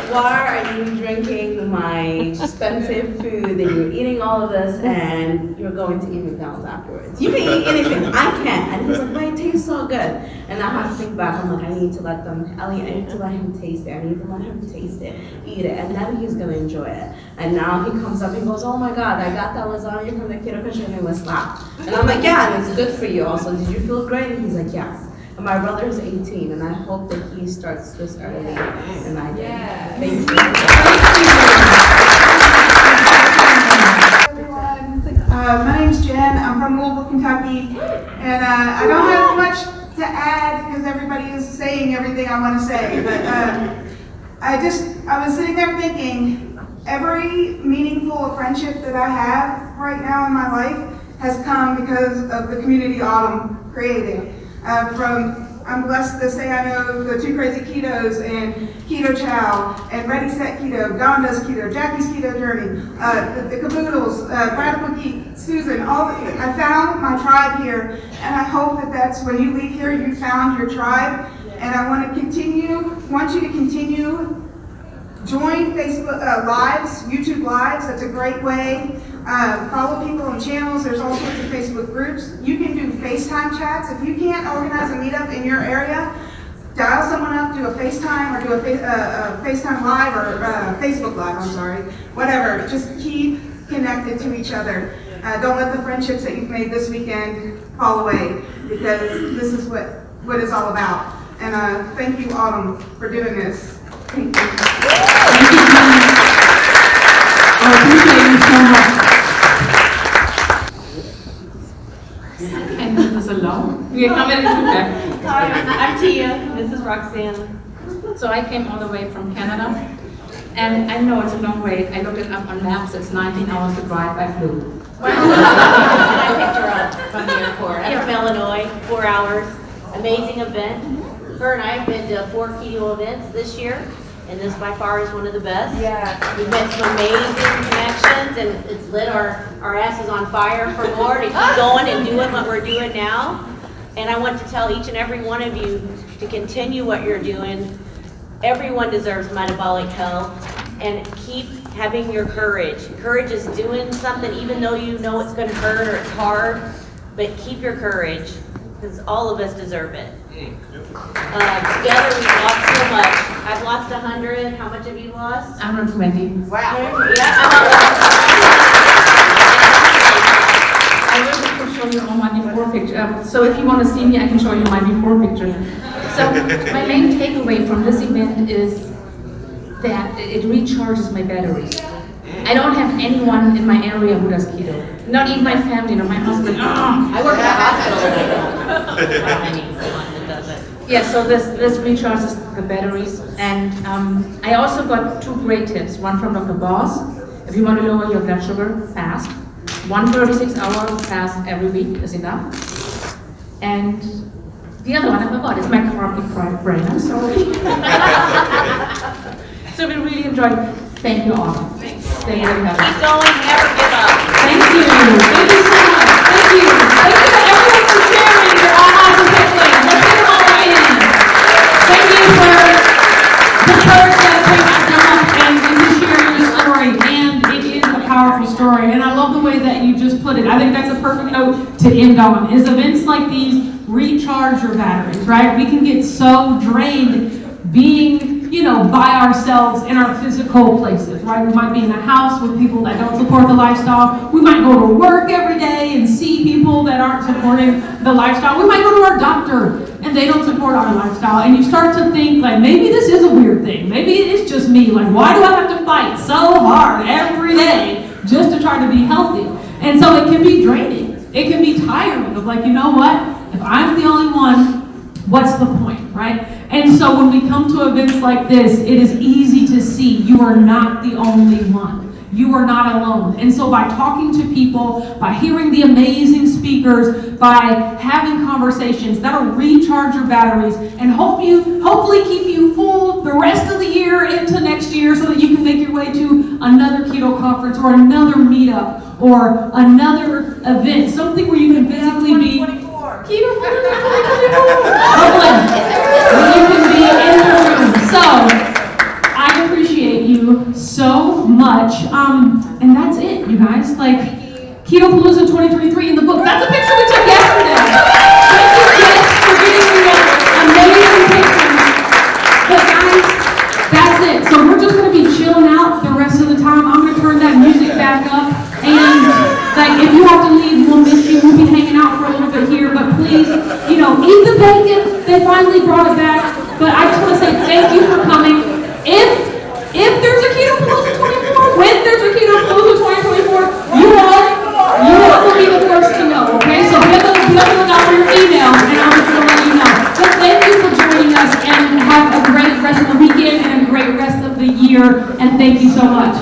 why are you drinking my expensive food and you're eating all of this and you're going to eat McDonald's afterwards? You can eat anything, I can't. And he's like, but it tastes so good. And I have to think back, I'm like, I need to let them, Ellie, I need to let him taste it. I need to let him taste it, eat it, and then he's gonna enjoy it. And now he comes up and goes, oh my God, I got that lasagna from the Keto Kitchen and it was slap. And I'm like, yeah, and it's good for you also. Did you feel great? And he's like, yes. And my brother is 18, and I hope that he starts this early, and I did. Thank you. My name's Jen. I'm from Louisville, Kentucky, and I don't have much to add because everybody is saying everything I want to say. But I was sitting there thinking, every meaningful friendship that I have right now in my life has come because of the community Autumn created. I'm blessed to say I know the Two Crazy Ketos and Keto Chow and Ready Set Keto, Don Does Keto, Jackie's Keto Journey, the Caboodles, Radical Geek, Susan, I found my tribe here, and I hope that that's when you leave here, you found your tribe, and I want you to continue, join Facebook Lives, YouTube Lives, that's a great way. Follow people on channels, there's all sorts of Facebook groups. You can do FaceTime chats. If you can't organize a meetup in your area, dial someone up, do a FaceTime, or do a FaceTime Live, or Facebook Live, I'm sorry, whatever. Just keep connected to each other. Don't let the friendships that you've made this weekend fall away, because this is what it's all about. And thank you, Autumn, for doing this. Thank you. I appreciate you so much. Can do this alone? We're coming back. Hi, I'm Tia. This is Roxanne. So I came all the way from Canada, and I know it's a long way. I looked it up on maps. It's 19 hours to drive. I flew. I picked her up from the airport. I'm from Illinois, 4 hours. Amazing event. Her and I have been to 4 keto events this year, and this by far is one of the best. Yeah. We've met some amazing connections, and it's lit our asses on fire for more to keep going and doing what we're doing now. And I want to tell each and every one of you to continue what you're doing. Everyone deserves metabolic health, and keep having your courage. Courage is doing something even though you know it's going to hurt or it's hard, but keep your courage, because all of us deserve it. Together we've lost so much. I've lost 100. How much have you lost? 120. Wow. I wish I could show you all my before picture. So if you want to see me, I can show you my before picture. So my main takeaway from this event is that it recharges my batteries. I don't have anyone in my area who does keto. Not even my family or my husband. I work at a hospital. Yeah, so this recharges the batteries. And I also got 2 great tips. One from Dr. Boss. If you want to lower your blood sugar, fast. 1 36-hour fast every week is enough. And the other one I forgot, it's my carb brain, I'm sorry. So we really enjoyed it. Thank you all. Thank you. Keep going, never give up. Thank you. Thank you so much. Thank you. Thank you to everyone for sharing your aha particularly. Let's get them all back in. Thank you for the courage that it takes to come up and to share your story. And it is a powerful story. And I love the way that you just put it. I think that's a perfect note to end on. Is events like these recharge your batteries, right? We can get so drained being, by ourselves in our physical places, right? We might be in a house with people that don't support the lifestyle. We might go to work every day and see people that aren't supporting the lifestyle. We might go to our doctor and they don't support our lifestyle. And you start to think, like, maybe this is a weird thing. Maybe it is just me. Like, why do I have to fight so hard every day just to try to be healthy? And so it can be draining. It can be tiring of like, you know what? If I'm the only one, what's the point, right? And so when we come to events like this, it is easy to see you are not the only one. You are not alone. And so by talking to people, by hearing the amazing speakers, by having conversations, that'll recharge your batteries and hopefully keep you full the rest of the year into next year so that you can make your way to another keto conference or another meetup or another event, something where you can physically be keto 2024. Hopefully, you can be in the room. So I appreciate much. And that's it, you guys. Like, Keto PaLouZa 2023 in the book. That's a picture we took yesterday. Thank you, Jess, for getting me amazing pictures. But guys, that's it. So we're just going to be chilling out the rest of the time. I'm going to turn that music back up. And, like, if you have to leave, we'll miss you. We'll be hanging out for a little bit here. But please, you know, eat the bacon. They finally brought it back. But I just want to say thank you for coming. If there's a Keto PaLouZa 24, when there's a Keto PaLouZa 2024, you all will be the first to know, okay? So be on the lookout for your emails, and I'm just going to let you know. But thank you for joining us, and have a great rest of the weekend and a great rest of the year, and thank you so much.